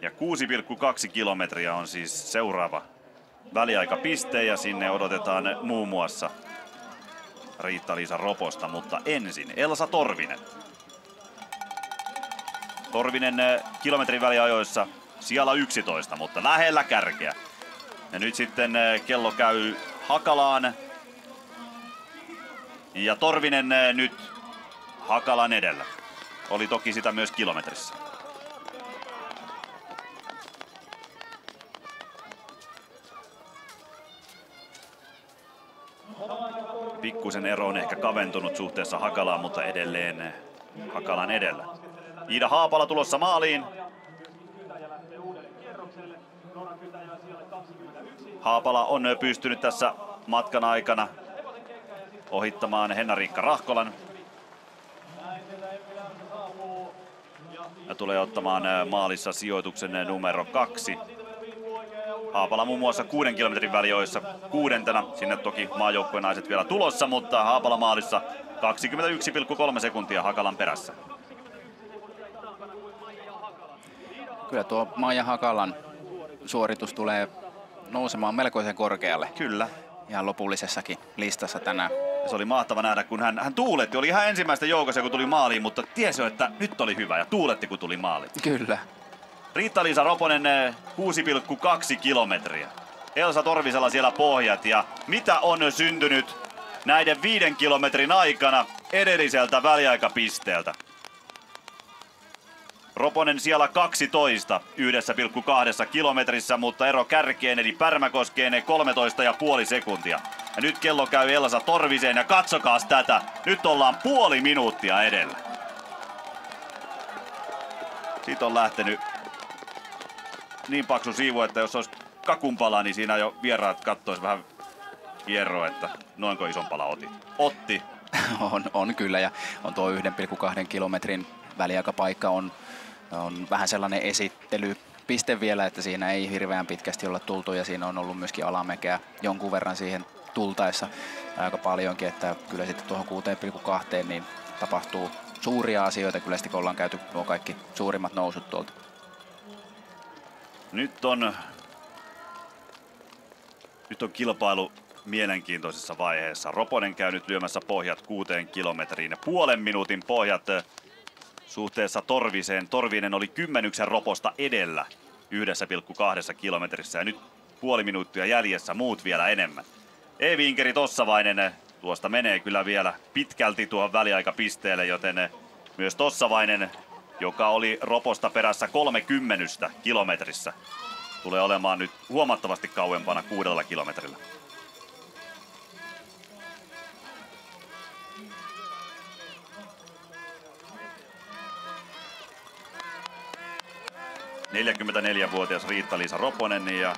Ja 6,2 kilometriä on siis seuraava väliaikapiste ja sinne odotetaan muun muassa Riitta-Liisa Roposta, mutta ensin Elsa Torvinen. Torvinen kilometrin väliajoissa sijalla 11, mutta lähellä kärkeä. Ja nyt sitten kello käy Hakalaan. Ja Torvinen nyt Hakalan edellä. Oli toki sitä myös kilometrissä. Pikkuisen ero on ehkä kaventunut suhteessa Hakalaan, mutta edelleen Hakalan edellä. Iida Haapala tulossa maaliin. Haapala on pystynyt tässä matkan aikana ohittamaan Henna-Riikka Rahkolan. Ja tulee ottamaan maalissa sijoituksen numero 2. Haapala muun muassa 6 kilometrin välijoissa 6. Sinne toki maajoukkueen naiset vielä tulossa, mutta Haapala maalissa 21,3 sekuntia Hakalan perässä. Kyllä tuo Maija Hakalan suoritus tulee nousemaan melkoisen korkealle. Kyllä. Ihan lopullisessakin listassa tänään. Ja se oli mahtava nähdä, kun hän tuuletti. Oli ihan ensimmäistä joukossa, kun tuli maaliin, mutta tiesi, että nyt oli hyvä ja tuuletti, kun tuli maaliin. Kyllä. Riitta-Liisa Roponen 6,2 kilometriä. Elsa Torvisella siellä pohjat ja mitä on syntynyt näiden 5 kilometrin aikana edelliseltä väliaikapisteeltä. Roponen siellä 12 1,2 kilometrissä, mutta ero kärkeen eli Pärmäkoskeen 13,5 sekuntia. Ja nyt kello käy Elsa Torviseen ja katsokaas tätä. Nyt ollaan puoli minuuttia edellä. Siitä on lähtenyt niin paksu siivu, että jos olisi kakunpala, niin siinä jo vieraat kattois vähän hieroa, että noinko ison pala otti. On kyllä, ja on tuo 1,2 kilometrin väliaikapaikka on vähän sellainen esittelypiste vielä, että siinä ei hirveän pitkästi olla tultu ja siinä on ollut myöskin alamäkeä jonkun verran siihen tultaessa aika paljonkin, että kyllä sitten tuohon 6,2 niin tapahtuu suuria asioita kyllä sitten, kun ollaan käyty nuo kaikki suurimmat nousut tuolta. Nyt on kilpailu mielenkiintoisessa vaiheessa. Roponen käy nyt lyömässä pohjat 6 kilometriin. Puolen minuutin pohjat suhteessa Torviseen. Torvinen oli 10 Roposta edellä 1,2 kilometrissä ja nyt puoli minuuttia jäljessä, muut vielä enemmän. Eevi Inkeri Tossavainen tuosta menee kyllä vielä pitkälti tuohon väliaikapisteelle, joten myös Tossavainen joka oli Roposta perässä 30 kilometrissä, tulee olemaan nyt huomattavasti kauempana 6 kilometrillä. ...44-vuotias Riitta-Liisa Roponen ja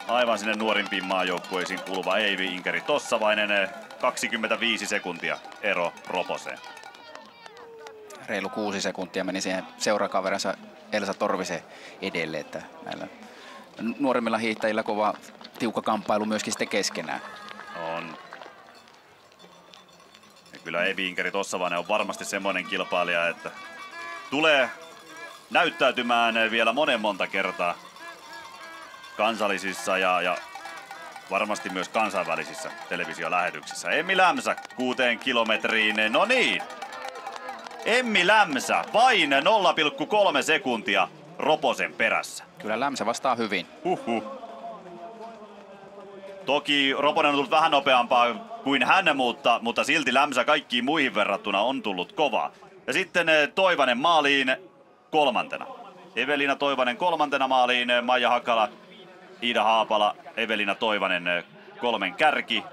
aivan sinne nuorimpiin maajoukkueisiin kuuluva Eivi Inkeri Tossavainen. 25 sekuntia ero Roposeen. Reilu 6 sekuntia meni siihen seurakaverinsa Elsa Torvisen edelle, että näillä nuoremmilla hiihtäjillä kova tiukka kamppailu myöskin sitten keskenään. On. Ja kyllä Eivi Inkeri Tossavainen on varmasti semmoinen kilpailija, että tulee näyttäytymään vielä monta kertaa kansallisissa ja varmasti myös kansainvälisissä televisiolähetyksissä. Emmi Lämsä 6 kilometriin. No niin. Emmi Lämsä vain 0,3 sekuntia Roposen perässä. Kyllä Lämsä vastaa hyvin. Toki Roponen on tullut vähän nopeampaa kuin hän, mutta silti Lämsä kaikkiin muihin verrattuna on tullut kovaa. Ja sitten Toivanen maaliin 3. Evelina Toivanen 3. maaliin, Maija Hakala, Iida Haapala, Evelina Toivanen 3 kärki.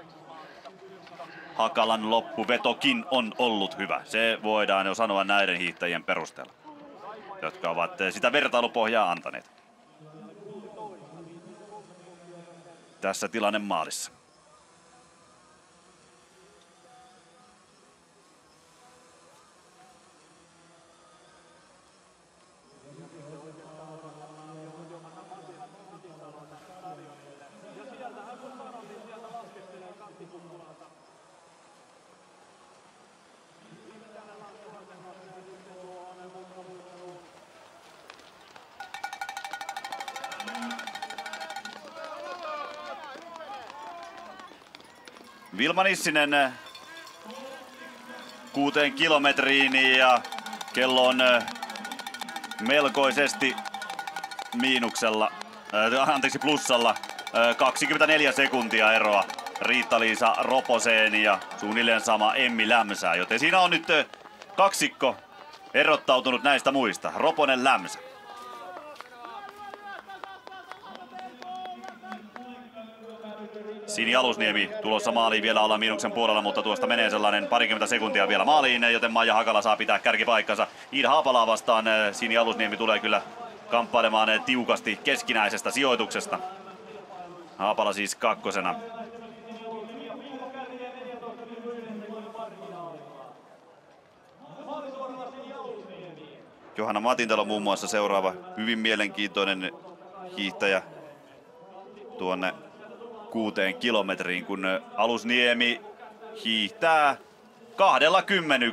Hakalan loppuvetokin on ollut hyvä. Se voidaan jo sanoa näiden hiihtäjien perusteella, jotka ovat sitä vertailupohjaa antaneet. Tässä tilanne maalissa. Vilma Nissinen 6 kilometriin ja kello on melkoisesti plussalla. 24 sekuntia eroa Riitta-Liisa Roposeen ja suunnilleen sama Emmi Lämsää, joten siinä on nyt kaksikko erottautunut näistä muista. Roponen, Lämsä. Sini Alusniemi tulossa maaliin, vielä ollaan miinuksen puolella, mutta tuosta menee sellainen 20 sekuntia vielä maaliin, joten Maija Hakala saa pitää kärkipaikkansa. Iida Haapalaa vastaan Sini Alusniemi tulee kyllä kamppailemaan tiukasti keskinäisestä sijoituksesta. Haapala siis 2. Johanna Matintalo muun muassa seuraava hyvin mielenkiintoinen hiihtäjä tuonne 6 kilometriin, kun Alusniemi hiihtää 20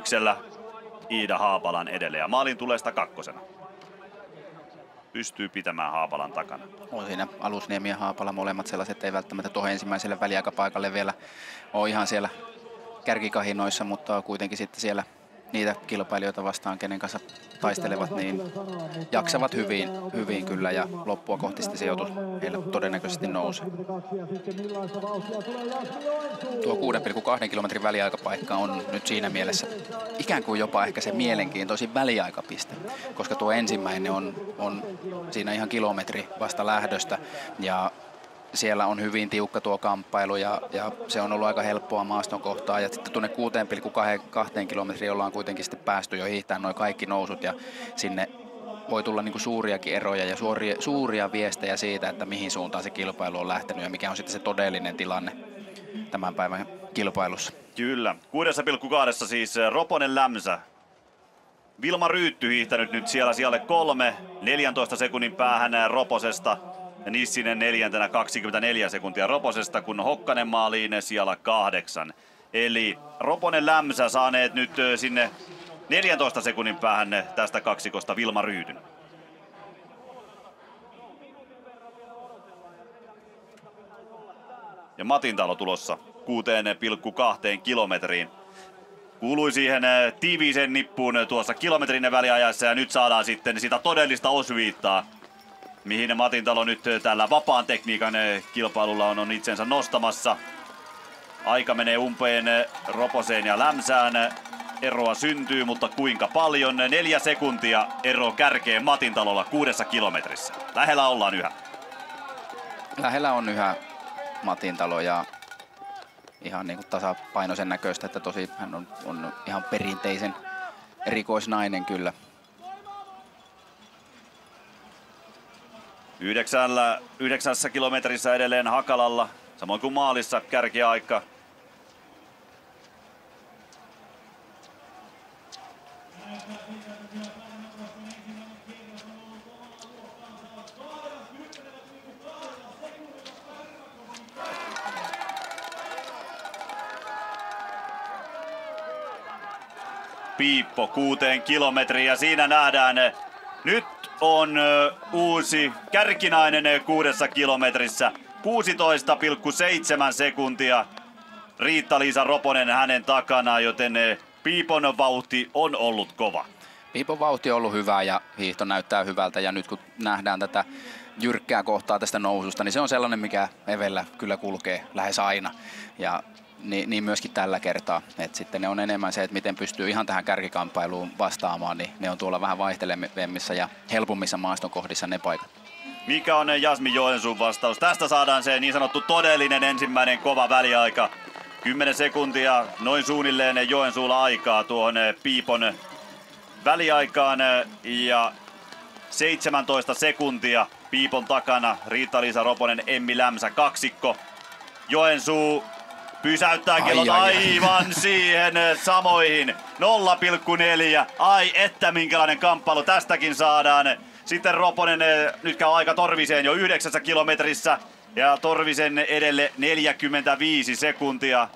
Iida Haapalan edelle ja maalin tulee sitä 2. Pystyy pitämään Haapalan takana. On siinä Alusniemi ja Haapala molemmat sellaiset, ei välttämättä tuohon ensimmäiselle väliaikapaikalle vielä ole ihan siellä kärkikahinoissa, mutta kuitenkin sitten siellä niitä kilpailijoita vastaan, kenen kanssa taistelevat, niin jaksavat hyvin kyllä ja loppua kohti sitten sijoitus heille todennäköisesti nousee. Tuo 6,2 kilometrin väliaikapaikka on nyt siinä mielessä ikään kuin jopa ehkä se mielenkiintoisin väliaikapiste, koska tuo ensimmäinen on siinä ihan kilometri vasta lähdöstä ja siellä on hyvin tiukka tuo kamppailu ja se on ollut aika helppoa maaston kohtaa. Ja sitten tuonne 6,2 kilometriin ollaan kuitenkin sitten päästy jo hiihtämään noin kaikki nousut ja sinne voi tulla niinku suuriakin eroja ja suuria viestejä siitä, että mihin suuntaan se kilpailu on lähtenyt ja mikä on sitten se todellinen tilanne tämän päivän kilpailussa. Kyllä. 6,2 siis Roponen, Lämsä. Vilma Ryytty hiihtänyt nyt siellä sijalle 3, 14 sekunnin päähän Roposesta. Nissinen 4. 24 sekuntia Roposesta, kun Hokkanen maaliin siellä 8. Eli Roponen, Lämsä saaneet nyt sinne 14 sekunnin päähän tästä kaksikosta Vilma Ryydyn. Ja Matintalo tulossa 6,2 kilometriin. Kuului siihen tiiviiseen nippuun tuossa kilometrin väliajassa ja nyt saadaan sitten sitä todellista osviittaa, mihin Matintalo nyt tällä vapaan tekniikan kilpailulla on itsensä nostamassa. Aika menee umpeen Roposeen ja Lämsään. eroa syntyy, mutta kuinka paljon? 4 sekuntia ero kärkeen Matintalolla 6 kilometrissä. Lähellä ollaan yhä. Lähellä on yhä Matintalo ja ihan niin kuin tasapainoisen näköistä, että tosi hän on ihan perinteisen erikoisnainen kyllä. 9 kilometrissä edelleen Hakalalla, samoin kuin maalissa kärkiaika. Piippo 6 kilometriä ja siinä nähdään, nyt on uusi kärkinainen 6 kilometrissä. 16,7 sekuntia. Riitta-Liisa Roponen hänen takanaan, joten Piipon vauhti on ollut kova. Piipon vauhti on ollut hyvä ja hiihto näyttää hyvältä ja nyt kun nähdään tätä jyrkkää kohtaa tästä noususta, niin se on sellainen, mikä Evellä kyllä kulkee lähes aina. Ja niin myöskin tällä kertaa. Et sitten ne on enemmän se, että miten pystyy ihan tähän kärkikamppailuun vastaamaan, niin ne on tuolla vähän vaihtelevemmissa ja helpommissa maastonkohdissa ne paikat. Mikä on Jasmin Joensuun vastaus? Tästä saadaan se niin sanottu todellinen ensimmäinen kova väliaika. 10 sekuntia noin suunnilleen Joensuulla aikaa tuohon Piipon väliaikaan ja 17 sekuntia Piipon takana Riitta-Liisa Roponen, Emmi Lämsä kaksikko. Joensuu pysäyttää kellot aivan siihen samoihin 0,4. Ai että minkälainen kamppailu tästäkin saadaan. Sitten Roponen nyt käy aika Torviseen jo 9 kilometrissä ja Torvisen edelle 45 sekuntia.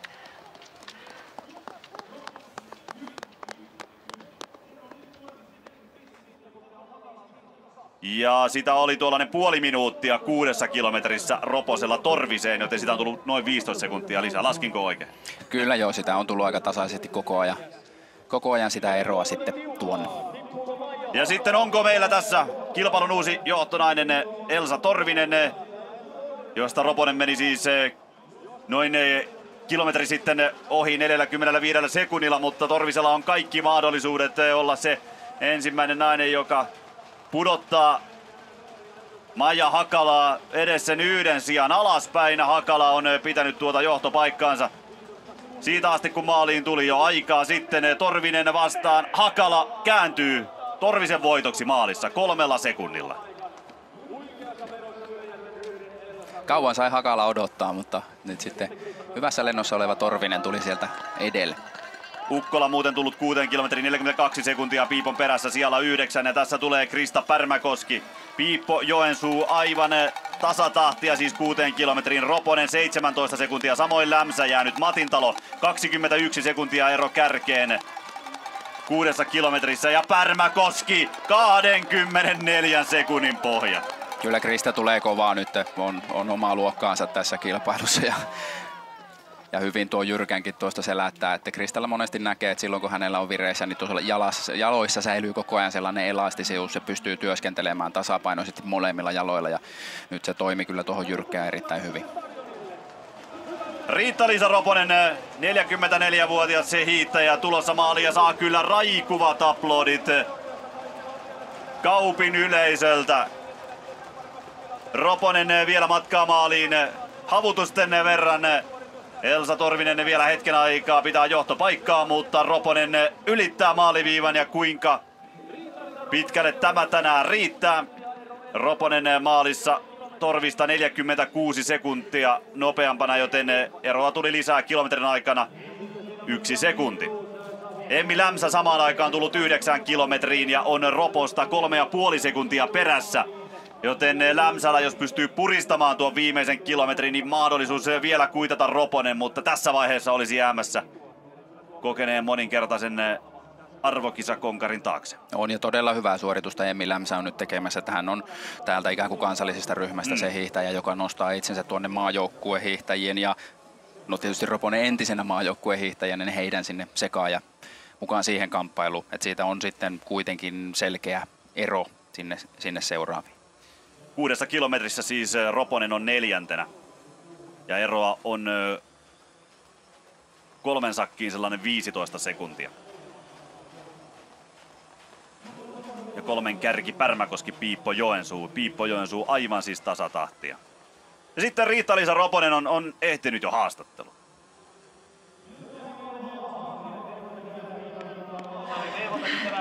Ja sitä oli tuollainen puoli minuuttia 6 kilometrissä Roposella Torviseen, joten sitä on tullut noin 15 sekuntia lisää. Laskinko oikein? Kyllä joo, sitä on tullut aika tasaisesti koko ajan sitä eroa sitten tuonne. Ja sitten onko meillä tässä kilpailun uusi johtonainen Elsa Torvinen, josta Roponen meni siis noin kilometri sitten ohi 45 sekunnilla, mutta Torvisella on kaikki mahdollisuudet olla se ensimmäinen nainen, joka pudottaa Maija Hakalaa edes sen 1 sijan alaspäin. Hakala on pitänyt tuota johtopaikkaansa siitä asti, kun maaliin tuli jo aikaa sitten. Torvinen vastaan. Hakala kääntyy Torvisen voitoksi maalissa 3 sekunnilla. Kauan sai Hakala odottaa, mutta nyt sitten hyvässä lennossa oleva Torvinen tuli sieltä edelle. Ukkola muuten tullut 6 kilometriin 42 sekuntia Piipon perässä siellä 9 ja tässä tulee Krista Pärmäkoski. Piippo Joensuu aivan tasatahtia siis 6 kilometriin. Roponen 17 sekuntia, samoin Lämsä jäänyt Matintalo 21 sekuntia ero kärkeen 6 kilometrissä ja Pärmäkoski 24 sekunnin pohja. Kyllä Krista tulee kovaa nyt, on omaa luokkaansa tässä kilpailussa ja hyvin tuo Jyrkänkin tuosta selättää, että Kristalla monesti näkee, että silloin kun hänellä on vireessä, niin tuossa jaloissa säilyy koko ajan sellainen elastisuus, se pystyy työskentelemään tasapainoisesti molemmilla jaloilla ja nyt se toimi kyllä tuohon Jyrkkään erittäin hyvin. Riitta-Liisa Roponen, 44-vuotias se hiihtäjä tulossa maaliin ja saa kyllä raikuvat aplodit Kaupin yleisöltä. Roponen vielä matkaa maaliin havutusten verran. Elsa Torvinen vielä hetken aikaa pitää johtopaikkaa, mutta Roponen ylittää maaliviivan ja kuinka pitkälle tämä tänään riittää. Roponen maalissa Torvista 46 sekuntia nopeampana, joten eroa tuli lisää kilometrin aikana 1 sekunti. Emmi Lämsä samaan aikaan tullut 9 kilometriin ja on Roposta 3,5 sekuntia perässä. Joten Lämsällä, jos pystyy puristamaan tuon viimeisen kilometrin, niin mahdollisuus vielä kuitata Roponen, mutta tässä vaiheessa olisi jäämässä kokeneen moninkertaisen arvokisakonkarin taakse. On ja todella hyvää suoritusta Emmi Lämsä on nyt tekemässä, että hän on täältä ikään kuin kansallisesta ryhmästä se hiihtäjä, joka nostaa itsensä tuonne maajoukkuehiihtäjien ja no tietysti Roponen entisenä maajoukkuehiihtäjänä, niin heidän sinne sekaan ja mukaan siihen kamppailuun, että siitä on sitten kuitenkin selkeä ero sinne seuraaviin. 6 kilometrissä siis Roponen on 4. ja eroa on 3 sakkiin sellainen 15 sekuntia. kolmen kärki Pärmäkoski, Piippo Joensuu. Piippo Joensuu aivan siis tasatahtia. Ja sitten Riitta-Liisa Roponen on ehtinyt jo haastattelu.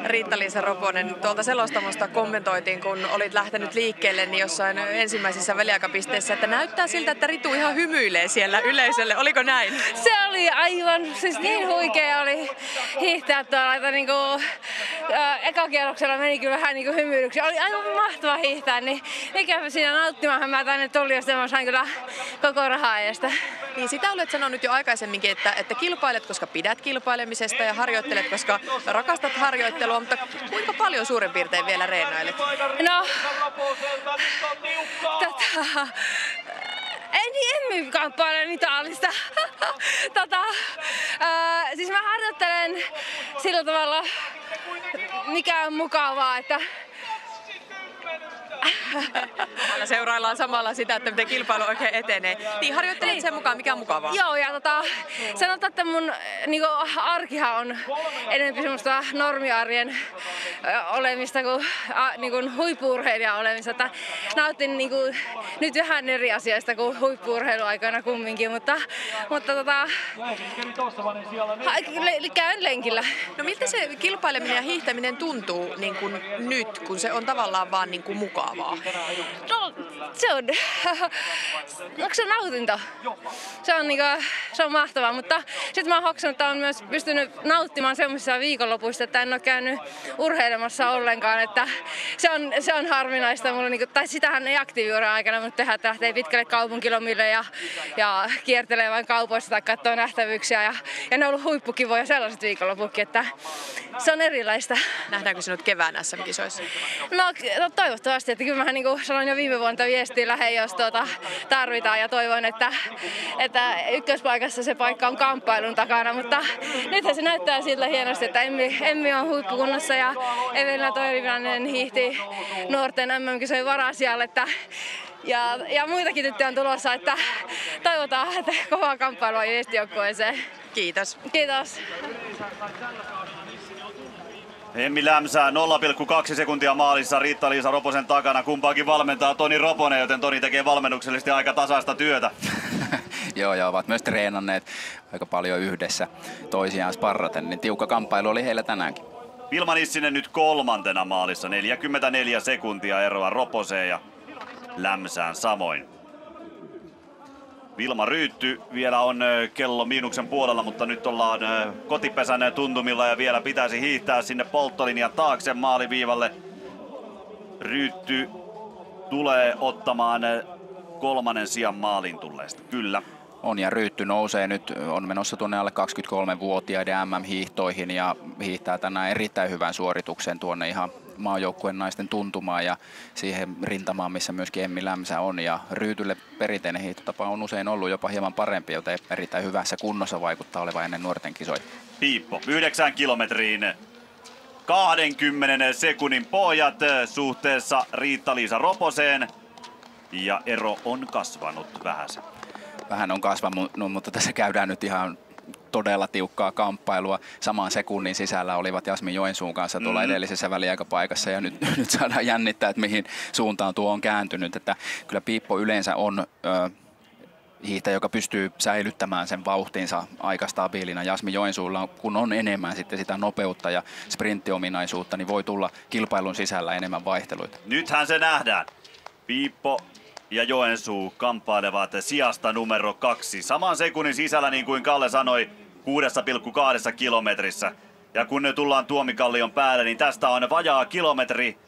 Riitta-Liisa Roponen, tuolta selostamosta kommentoitiin, kun olit lähtenyt liikkeelle niin jossain ensimmäisissä väliaikapisteissä, että näyttää siltä, että Ritu ihan hymyilee siellä yleisölle. Oliko näin? Se oli aivan, siis niin huikea oli hiihtää tuolla, että ekakierroksella meni kyllä vähän hymyilyksi. Oli aivan mahtava hiihtää, niin mikäpä siinä nauttimaan mä tänne tuli, jos mä sain kyllä koko rahaa edestä. Niin sitä olet sanonut jo aikaisemminkin, että kilpailet, koska pidät kilpailemisesta ja harjoittelet, koska rakastat harjoittelua, mutta kuinka paljon suurin piirtein vielä reenailet? No, en kamppaile mitallista. Siis mä harjoittelen sillä tavalla, mikä on mukavaa, että Täällä seuraillaan samalla sitä, että miten kilpailu oikein etenee. Niin harjoittelet sen mukaan, mikä on mukavaa? Joo, ja sanotaan, että mun arkihan on enemmän semmoista normiarjen olemista kuin huippu-urheilija olemista. Että nautin nyt vähän eri asioista kuin huippu-urheiluaikana kumminkin, mutta käyn lenkillä. No miltä se kilpaileminen ja hiihtäminen tuntuu niin kuin nyt, kun se on tavallaan vaan niin kuin mukavaa? No, onko se nautinto? Se on mahtavaa, mutta sitten mä oon hoksannut, että on myös pystynyt nauttimaan semmoisissa viikonlopuista, että en ole käynyt urheilemassa ollenkaan, että se on harvinaista mulla, tai sitähän ei aktiiviuran aikana mutta tehdä, että lähtee pitkälle kaupunkilomille ja kiertelee vain kaupoissa tai katsoo nähtävyyksiä ja ne on ollut huippukivoja sellaiset viikonloputkin, että se on erilaista. Nähdäänkö sinut kevään SM-kisoissa? No toivottavasti, että kyllä mä sanoin jo viime vuonna viestiä lähe, jos tarvitaan ja toivon, että ykköspaikassa se paikka on kamppailun takana, mutta nythän se näyttää siltä hienosti, että Emmi on huippukunnossa ja Evelina Toivivainen hiihti nuorten MM-kisojen varasijalle, ja muitakin tyttöjä on tulossa, että toivotaan, että kovaa kamppailua viestijoukkueeseen. Kiitos. Kiitos. Emmi Lämsä 0,2 sekuntia maalissa Riitta-Liisa Roposen takana. Kumpaakin valmentaa Toni Roponen, joten Toni tekee valmennuksellisesti aika tasaista työtä. Joo, ja ovat myös treenanneet aika paljon yhdessä toisiaan sparraten, niin tiukka kamppailu oli heillä tänäänkin. Vilma Nissinen nyt kolmantena maalissa, 44 sekuntia eroa Roposeen ja Lämsään samoin. Vilma Ryytty vielä on kello miinuksen puolella, mutta nyt ollaan kotipesän tuntumilla ja vielä pitäisi hiihtää sinne polttolinjan taakse maaliviivalle. Ryytty tulee ottamaan kolmannen sijan maalin tulleesta, kyllä. On, ja Ryytty nousee nyt, on menossa tuonne alle 23-vuotiaiden MM-hiihtoihin ja hiihtää tänään erittäin hyvän suorituksen tuonne ihan maajoukkueen naisten tuntumaan ja siihen rintamaan, missä myöskin Emmi Lämsä on. Ja Ryytylle perinteinen hiihtotapa on usein ollut jopa hieman parempi, joten erittäin hyvässä kunnossa vaikuttaa olevan ennen nuorten kisoja. Piippo, 9 kilometriin 20 sekunnin pohjat suhteessa Riitta-Liisa Roposeen. Ja ero on kasvanut vähäsen. Vähän on kasvanut, mutta tässä käydään nyt ihan todella tiukkaa kamppailua. Samaan sekunnin sisällä olivat Jasmin Joensuun kanssa tuolla edellisessä väliaikapaikassa ja nyt saadaan jännittää, että mihin suuntaan tuo on kääntynyt. Että kyllä Piippo yleensä on hiihtäjä, joka pystyy säilyttämään sen vauhtinsa aika stabiilina. Jasmin Joensuulla, kun on enemmän sitten sitä nopeutta ja sprinttiominaisuutta, niin voi tulla kilpailun sisällä enemmän vaihteluita. Nythän se nähdään. Piippo ja Joensuu kamppailevat sijasta numero 2. Saman sekunnin sisällä, niin kuin Kalle sanoi, 6,2 kilometrissä. Ja kun ne tullaan Tuomikallion päälle, niin tästä on vajaa kilometri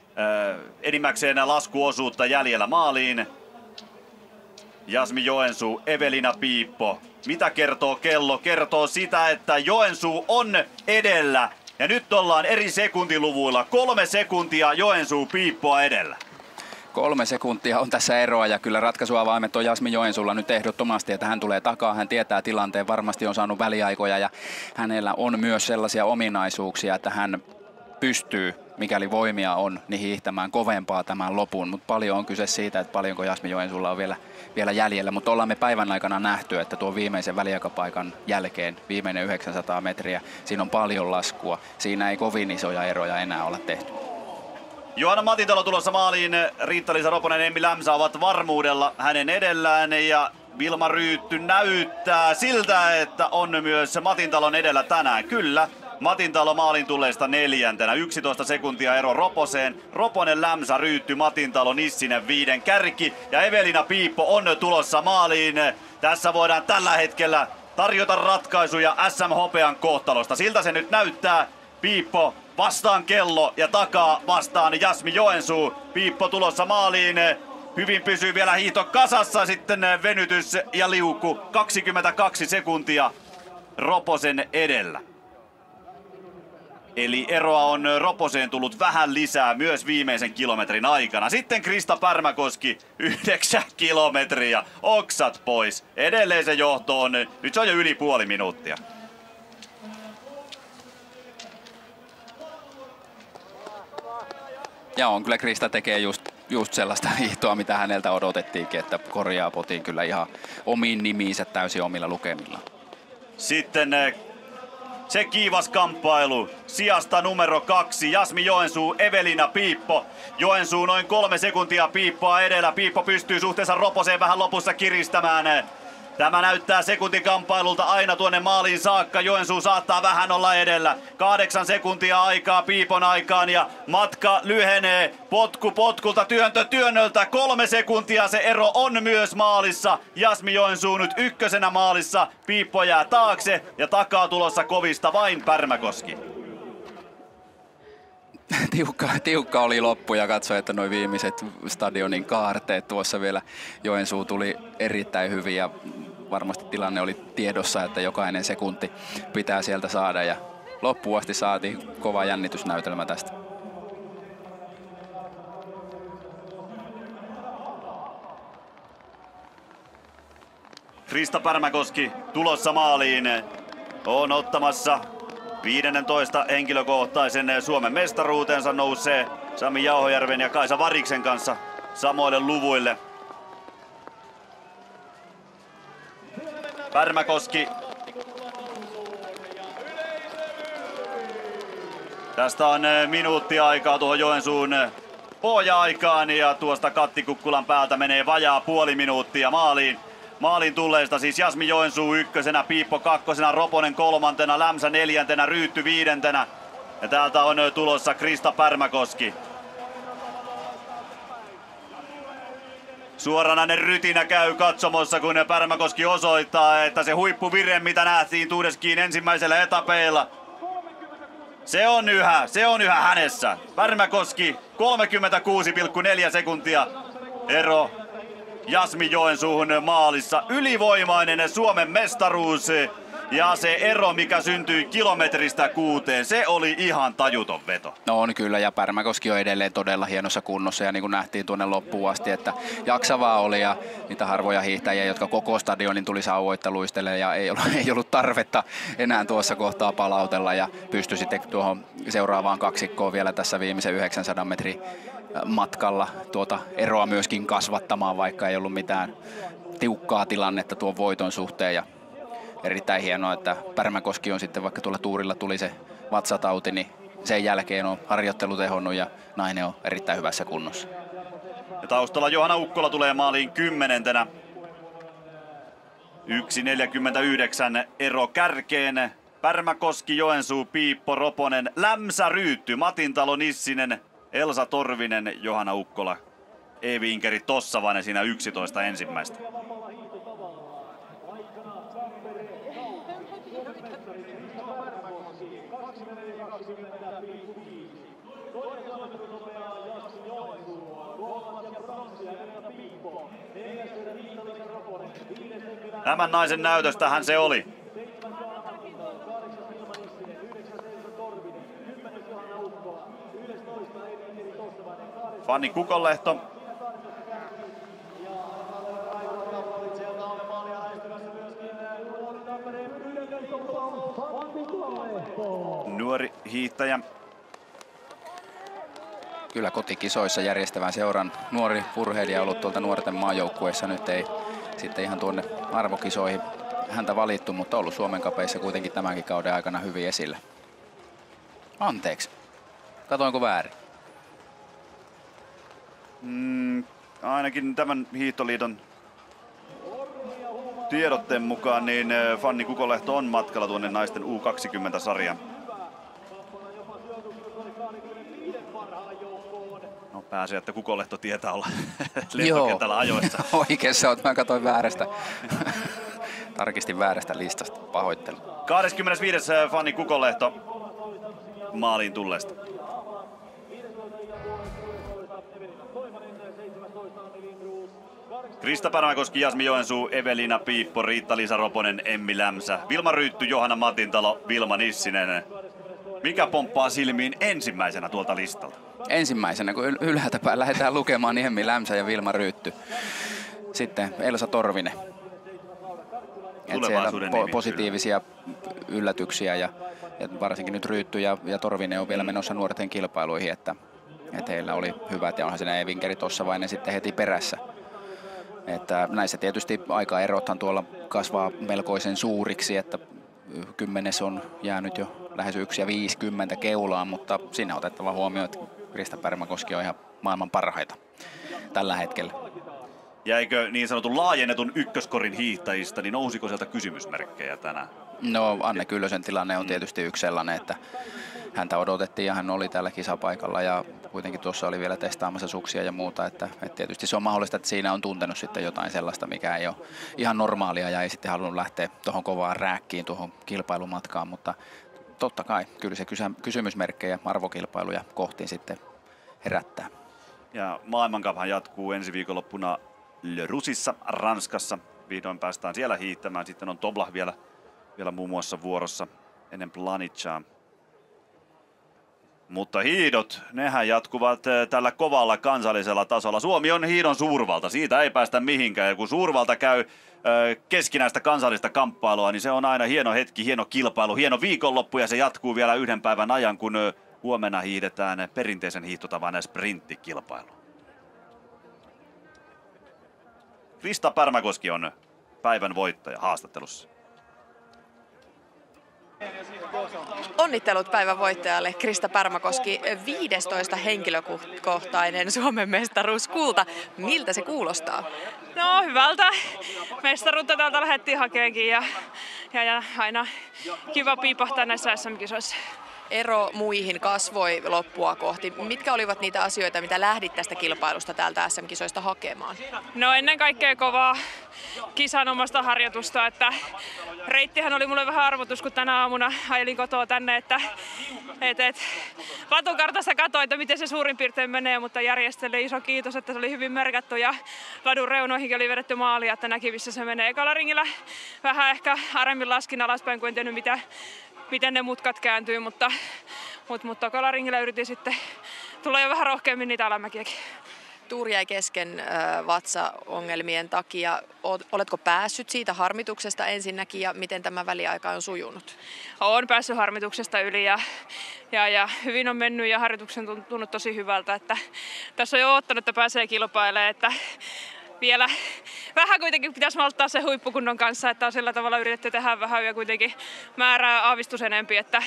enimmäkseen laskuosuutta jäljellä maaliin. Jasmin Joensuu, Evelina Piippo. Mitä kertoo kello? Kertoo sitä, että Joensuu on edellä. Ja nyt ollaan eri sekuntiluvuilla. 3 sekuntia Joensuu Piippoa edellä. 3 sekuntia on tässä eroa ja kyllä ratkaisuavaimet on Jasmin Joensuulla nyt ehdottomasti, että hän tulee takaa, hän tietää tilanteen, varmasti on saanut väliaikoja ja hänellä on myös sellaisia ominaisuuksia, että hän pystyy, mikäli voimia on, niin hiihtämään kovempaa tämän lopun, mutta paljon on kyse siitä, että paljonko Jasmin Joensuulla on vielä jäljellä, mutta ollaan me päivän aikana nähty, että tuo viimeisen väliaikapaikan jälkeen, viimeinen 900 metriä, siinä on paljon laskua, siinä ei kovin isoja eroja enää olla tehty. Johanna Matintalo tulossa maaliin. Riitta-Liisa Roponen ja Emmi Lämsä ovat varmuudella hänen edellään. Ja Vilma Ryytty näyttää siltä, että on myös Matintalon edellä tänään. Kyllä, Matintalo maalin tulleista 4. 11 sekuntia ero Roposeen. Roponen, Lämsä, Ryytty, Matintalo, Nissinen 5 kärki. Ja Evelina Piippo on tulossa maaliin. Tässä voidaan tällä hetkellä tarjota ratkaisuja SM-hopean kohtalosta. Siltä se nyt näyttää. Piippo vastaan Kello ja takaa vastaan Jasmi Joensuu. Piippo tulossa maaliin. Hyvin pysyy vielä hiihto kasassa. Sitten venytys ja liuku. 22 sekuntia Roposen edellä. Eli eroa on Roposeen tullut vähän lisää myös viimeisen kilometrin aikana. Sitten Krista Pärmäkoski 9 kilometriä. Oksat pois. Edelleen se johto on, nyt se on jo yli puoli minuuttia. Ja on kyllä, Krista tekee just sellaista hiihtoa, mitä häneltä odotettiinkin, että korjaa potin kyllä ihan omiin nimiinsä täysin omilla lukemilla. Sitten se kiivas kamppailu sijasta numero 2. Jasmi Joensuu, Evelina Piippo. Joensuu noin 3 sekuntia Piippoa edellä. Piippo pystyy suhteessa Roposeen vähän lopussa kiristämään. Tämä näyttää sekuntikamppailulta aina tuonne maaliin saakka. Joensuu saattaa vähän olla edellä. 8 sekuntia aikaa Piipon aikaan ja matka lyhenee. Potku potkulta, työntö työnnöltä. 3 sekuntia se ero on myös maalissa. Jasmi Joensuu nyt 1. maalissa. Piippo jää taakse ja takaa tulossa kovista vain Pärmäkoski. Tiukka oli loppu ja katsoi, että nuo viimeiset stadionin kaarteet tuossa vielä Joensuu tuli erittäin hyvin ja varmasti tilanne oli tiedossa, että jokainen sekunti pitää sieltä saada ja loppuun asti saatiin kova jännitysnäytelmä tästä. Krista Pärmäkoski tulossa maaliin. On ottamassa 15 henkilökohtaisen Suomen mestaruutensa, nousee Sami Jauhojärven ja Kaisa Variksen kanssa samoille luvuille. Pärmäkoski. Tästä on minuutti aikaa tuohon Joensuun pohja-aikaan ja tuosta Kattikukkulan päältä menee vajaa puoli minuuttia maaliin. Maalin tulleista siis Jasmi Joensuu 1, Piippo 2, Roponen 3, Lämsä 4, Ryytty 5. Ja täältä on tulossa Krista Pärmäkoski. Suoranainen rytinä käy katsomossa, kun Pärmäkoski osoittaa, että se huippuvire, mitä nähtiin Tuudeskiin ensimmäisellä etapeilla, se on yhä hänessä. Pärmäkoski 36,4 sekuntia ero Jasmi Joensuuhun maalissa. Ylivoimainen Suomen mestaruus ja se ero, mikä syntyi kilometristä 6, se oli ihan tajuton veto. No on kyllä, ja Pärmäkoski on edelleen todella hienossa kunnossa ja niin kuin nähtiin tuonne loppuun asti, että jaksavaa oli ja niitä harvoja hiihtäjiä, jotka koko stadionin tuli sauvoittaluistelemaan ja ei ollut tarvetta enää tuossa kohtaa palautella ja pystyi sitten tuohon seuraavaan kaksikkoon vielä tässä viimeisen 900 metrin matkalla tuota eroa myöskin kasvattamaan, vaikka ei ollut mitään tiukkaa tilannetta tuon voiton suhteen. Ja erittäin hienoa, että Pärmäkoski on sitten, vaikka tuolla tuurilla tuli se vatsatauti, niin sen jälkeen on harjoittelu tehonnut ja nainen on erittäin hyvässä kunnossa. Ja taustalla Johanna Ukkola tulee maaliin 10. 1.49 ero kärkeen. Pärmäkoski, Joensuu, Piippo, Roponen, Lämsä, Ryytty, Matintalo, Nissinen, Elsa Torvinen, Johanna Ukkola, Eevi Inkeri Tossavainen siinä 11 ensimmäistä. Tämän naisen näytöstähän se oli. Fanni Kukonlehto. Nuori hiihtäjä. Kyllä kotikisoissa järjestävän seuran nuori urheilija ollut tuolta nuorten maajoukkueessa. Nyt ei sitten ihan tuonne arvokisoihin häntä valittu, mutta ollut Suomen kapeissa kuitenkin tämänkin kauden aikana hyvin esillä. Anteeksi. Katoinko väärin? Ainakin tämän hiihtoliiton tiedotteen mukaan niin Fanni Kukonlehto on matkalla tuonne naisten U20-sarjaan. No pääsee, että Kukonlehto tietää olla lentokentällä ajoissa. Oikeassa oot, mä katsoin väärästä. Tarkistin väärästä listasta, pahoittelen. 25. Fanni Kukonlehto maaliin tulleesta. Krista Pärmäkoski, Jasmi Joensuu, Evelina Piippo, Riitta-Liisa Roponen, Emmi Lämsä, Vilma Rytty, Johanna Matintalo, Vilma Nissinen. Mikä pomppaa silmiin ensimmäisenä tuolta listalta? Ensimmäisenä, kun ylhäältä päin lähdetään lukemaan, niin Emmi Lämsä ja Vilma Rytty. Sitten Elsa Torvinen. Et siellä positiivisia yllätyksiä ja varsinkin nyt Rytty ja Torvinen on vielä menossa nuorten kilpailuihin, että heillä oli hyvät ja onhan siinä Evinkeri tuossa vain sitten heti perässä. Että näissä tietysti aikaerothan tuolla kasvaa melkoisen suuriksi, että 10 on jäänyt jo lähes 1:50 keulaan, mutta siinä on otettava huomioon, että Krista Pärmäkoski on ihan maailman parhaita tällä hetkellä. Jäikö niin sanotun laajennetun ykköskorin hiihtäjistä, niin nousiko sieltä kysymysmerkkejä tänään? No Anne Kyllösen tilanne on tietysti yksi sellainen, että häntä odotettiin ja hän oli täällä kisapaikalla ja kuitenkin tuossa oli vielä testaamassa suksia ja muuta, että tietysti se on mahdollista, että siinä on tuntenut sitten jotain sellaista, mikä ei ole ihan normaalia ja ei sitten halunnut lähteä tuohon kovaan rääkkiin tuohon kilpailumatkaan, mutta totta kai kyllä se kysymysmerkkejä arvokilpailuja kohti sitten herättää. Ja maailmancuphan jatkuu ensi viikonloppuna Le Rousissa Ranskassa. Vihdoin päästään siellä hiihtämään. Sitten on Toblah vielä muun muassa vuorossa ennen Planicaa. Mutta hiidot, nehän jatkuvat tällä kovalla kansallisella tasolla. Suomi on hiidon suurvalta, siitä ei päästä mihinkään. Ja kun suurvalta käy keskinäistä kansallista kamppailua, niin se on aina hieno hetki, hieno kilpailu, hieno viikonloppu ja se jatkuu vielä yhden päivän ajan, kun huomenna hiihdetään perinteisen hiihtotavan sprinttikilpailu. Krista Pärmäkoski on päivän voittaja haastattelussa. Onnittelut päivän voittajalle Krista Pärmäkoski, 15 henkilökohtainen Suomen mestaruuskulta. Miltä se kuulostaa? No hyvältä. Mestaruutta täältä lähdettiin hakeekin ja aina kiva piipahtaa näissä SM-kisoissa. Ero muihin kasvoi loppua kohti. Mitkä olivat niitä asioita, mitä lähdit tästä kilpailusta täältä SM-kisoista hakemaan? No ennen kaikkea kovaa kisanomasta harjoitusta, että reittihän oli mulle vähän arvotus, kun tänä aamuna ajelin kotoa tänne, että latukartasta katsoin, että miten se suurin piirtein menee, mutta järjestölle iso kiitos, että se oli hyvin merkattu ja ladun reunoihinkin oli vedetty maalia, että näki missä se menee. Ekalla ringillä vähän ehkä aremmin laskin alaspäin, kun en tiennyt miten ne mutkat kääntyy, mutta tokalla ringillä yritin sitten tulla jo vähän rohkeammin niitä alamäkiäkin. Tuuri jäi kesken vatsaongelmien takia. Oletko päässyt siitä harmituksesta ensinnäkin ja miten tämä väliaika on sujunut? Olen päässyt harmituksesta yli ja hyvin on mennyt ja harjoituksen on tuntunut tosi hyvältä. Että tässä on jo odottanut, että pääsee kilpailemaan. Että vielä vähän kuitenkin pitäisi malttaa se huippukunnon kanssa, että on sillä tavalla yritetty tehdä vähän ja kuitenkin määrää aavistus enempi, että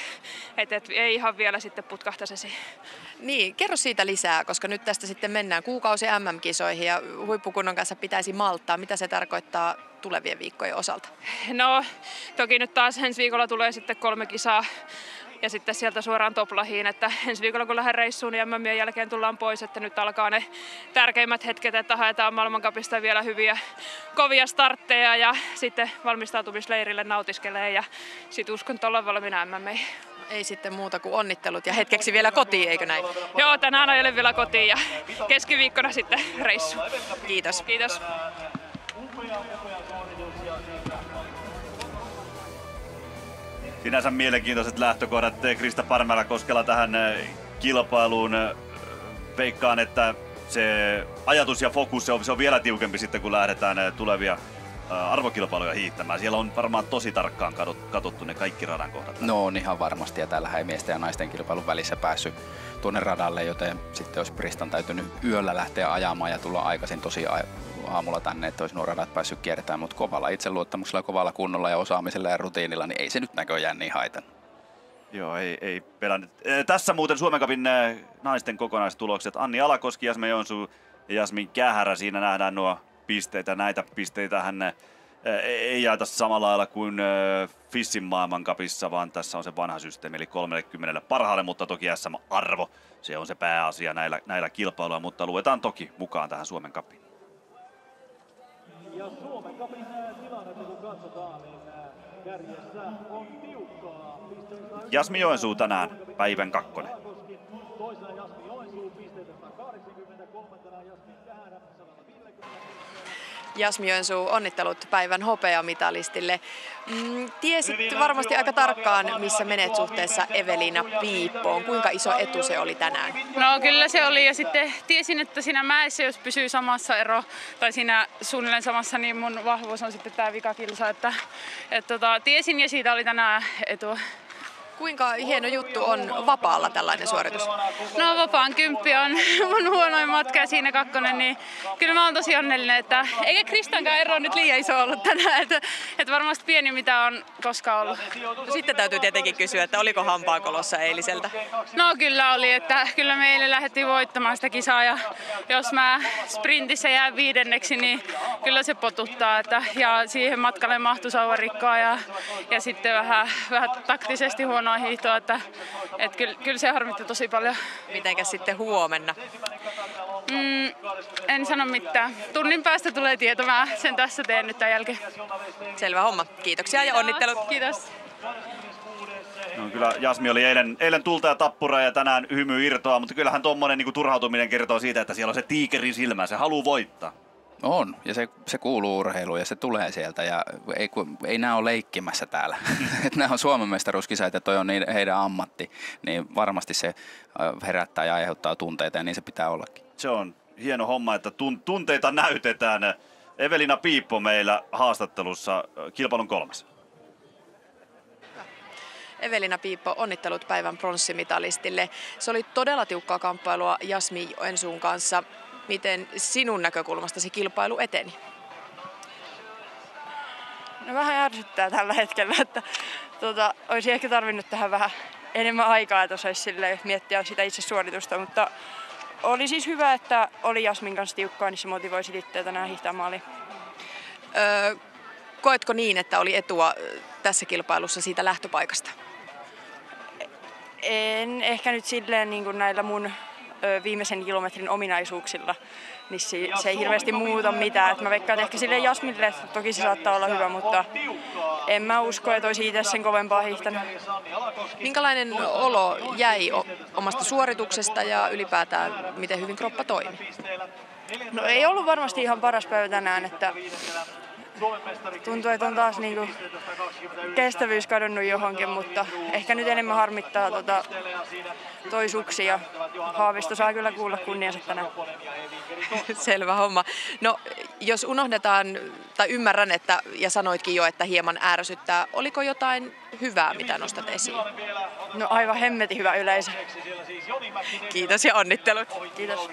ei ihan vielä sitten putkahtaisi. Niin, kerro siitä lisää, koska nyt tästä sitten mennään kuukausi MM-kisoihin ja huippukunnon kanssa pitäisi malttaa. Mitä se tarkoittaa tulevien viikkojen osalta? No, toki nyt taas ensi viikolla tulee sitten 3 kisaa. Ja sitten sieltä suoraan Toplahiin, että ensi viikolla kun lähden reissuun, niin MM:ien jälkeen tullaan pois, että nyt alkaa ne tärkeimmät hetket, että haetaan maailmancupista vielä hyviä kovia startteja ja sitten valmistautumisleirille nautiskelee ja sitten uskon, että ollaan valmiina MM:iin. Ei sitten muuta kuin onnittelut ja hetkeksi vielä kotiin, eikö näin? Joo, tänään ajelen vielä kotiin ja keskiviikkona sitten reissu. Kiitos. Kiitos. Sinänsä mielenkiintoiset lähtökohdat Krista Pärmäkoskella tähän kilpailuun. Veikkaan, että se ajatus ja fokus se on vielä tiukempi sitten, kun lähdetään tulevia arvokilpailuja hiihtämään. Siellä on varmaan tosi tarkkaan katsottu ne kaikki radan kohdat. No on ihan varmasti ja täällä ei miesten ja naisten kilpailun välissä päässyt tuonne radalle, joten sitten olisi Kristan täytynyt yöllä lähteä ajamaan ja tulla aikaisin tosi aamulla tänne, että olisi nuo radat päässyt kiertämään, mutta kovalla itseluottamuksella, kovalla kunnolla ja osaamisella ja rutiinilla, niin ei se nyt näköjään niin haitannut. Joo, ei pelannut. Tässä muuten Suomen Cupin naisten kokonaistulokset. Anni Alakoski, Jasme Joensuu, Jasmin Kähärä. Siinä nähdään nuo pisteitä. Näitä pisteitä hän ei jaeta samalla lailla kuin FISin maailmancupissa, vaan tässä on se vanha systeemi, eli 30 parhaalle, mutta toki SM-arvo. Se on se pääasia näillä kilpailuilla, mutta luetaan toki mukaan tähän Suomen Cupiin. Ja Suomen Cupin tilannetta kun katsotaan, niin kärjessä on tiukkaa. Jasmi Joensuu tänään päivän 2. Toisena Jasmi Joensuu pisteitä 180, kolmantena Jasmin Kähärä 150. Jasmi Joensuu, onnittelut päivän hopeamitalistille. Tiesit varmasti aika tarkkaan, missä menet suhteessa Evelina Piippoon. Kuinka iso etu se oli tänään? No kyllä se oli, ja sitten tiesin, että siinä mäessä, jos pysyy samassa tai siinä suunnilleen samassa, niin mun vahvuus on sitten tämä vikakilsa. Tiesin, ja siitä oli tänään etu. Kuinka hieno juttu on vapaalla tällainen suoritus? No vapaan 10 on mun huonoin matka ja siinä 2, niin kyllä mä oon tosi onnellinen, että eikä Kristankaan ero nyt liian iso ollut tänään, että varmasti pieni mitä on koskaan ollut. No, sitten täytyy tietenkin kysyä, että oliko hampaankolossa eiliseltä? No kyllä oli, että kyllä me eilen lähdettiin voittamaan sitä kisaa ja jos mä sprintissä jään 5, niin kyllä se potuttaa, ja siihen matkalle mahtui sauvarikkoa ja sitten vähän taktisesti huonoa hiihtoa, että kyllä se harmitti tosi paljon. Mitenkäs sitten huomenna? En sano mitään. Tunnin päästä tulee tieto, mä sen tässä teen nyt tämän jälkeen. Selvä homma. Kiitoksia ja onnittelut. Kiitos. No, kyllä Jasmi oli eilen tulta ja tappura ja tänään hymy irtoaa, mutta kyllähän tuommoinen niin turhautuminen kertoo siitä, että siellä on se tiikerin silmä, se haluaa voittaa. On, ja se kuuluu urheiluun ja se tulee sieltä ja ei nämä ole leikkimässä täällä. Että nämä on Suomen mestaruuskisat ja toi on heidän ammatti, niin varmasti se herättää ja aiheuttaa tunteita ja niin se pitää ollakin. Se on hieno homma, että tunteita näytetään. Evelina Piippo meillä haastattelussa kilpailun 3. Evelina Piippo, onnittelut päivän pronssimitalistille. Se oli todella tiukkaa kamppailua Jasmi Joensuun kanssa. Miten sinun näkökulmastasi kilpailu eteni? No vähän ärsyttää tällä hetkellä, että olisi ehkä tarvinnut tähän vähän enemmän aikaa, että osaisi miettiä sitä itse suoritusta, mutta oli siis hyvä, että oli Jasmin kanssa tiukkaa, niin se motivoi itseä tänään hiihtää maaliin. Koetko niin, että oli etua tässä kilpailussa siitä lähtöpaikasta? En ehkä nyt silleen niin kuin näillä mun viimeisen kilometrin ominaisuuksilla, niin se ei hirveästi muuta mitään. Mä veikkaan, että ehkä sille Jasmille toki se saattaa olla hyvä, mutta en mä usko, että olisi itse sen kovempaa hiihtänyt. Minkälainen olo jäi omasta suorituksesta ja ylipäätään miten hyvin kroppa toimi? No ei ollut varmasti ihan paras päivä tänään, että tuntuu, että on taas niinku kestävyys kadonnut johonkin, mutta ehkä nyt enemmän harmittaa toi suksi ja Haavisto saa kyllä kuulla kunniansa tänään. Selvä homma. No jos unohdetaan, tai ymmärrän, että, ja sanoitkin jo, että hieman ärsyttää, oliko jotain hyvää, mitä nostat esiin? No aivan hemmetin hyvä yleisö. Kiitos ja onnittelut. Kiitos.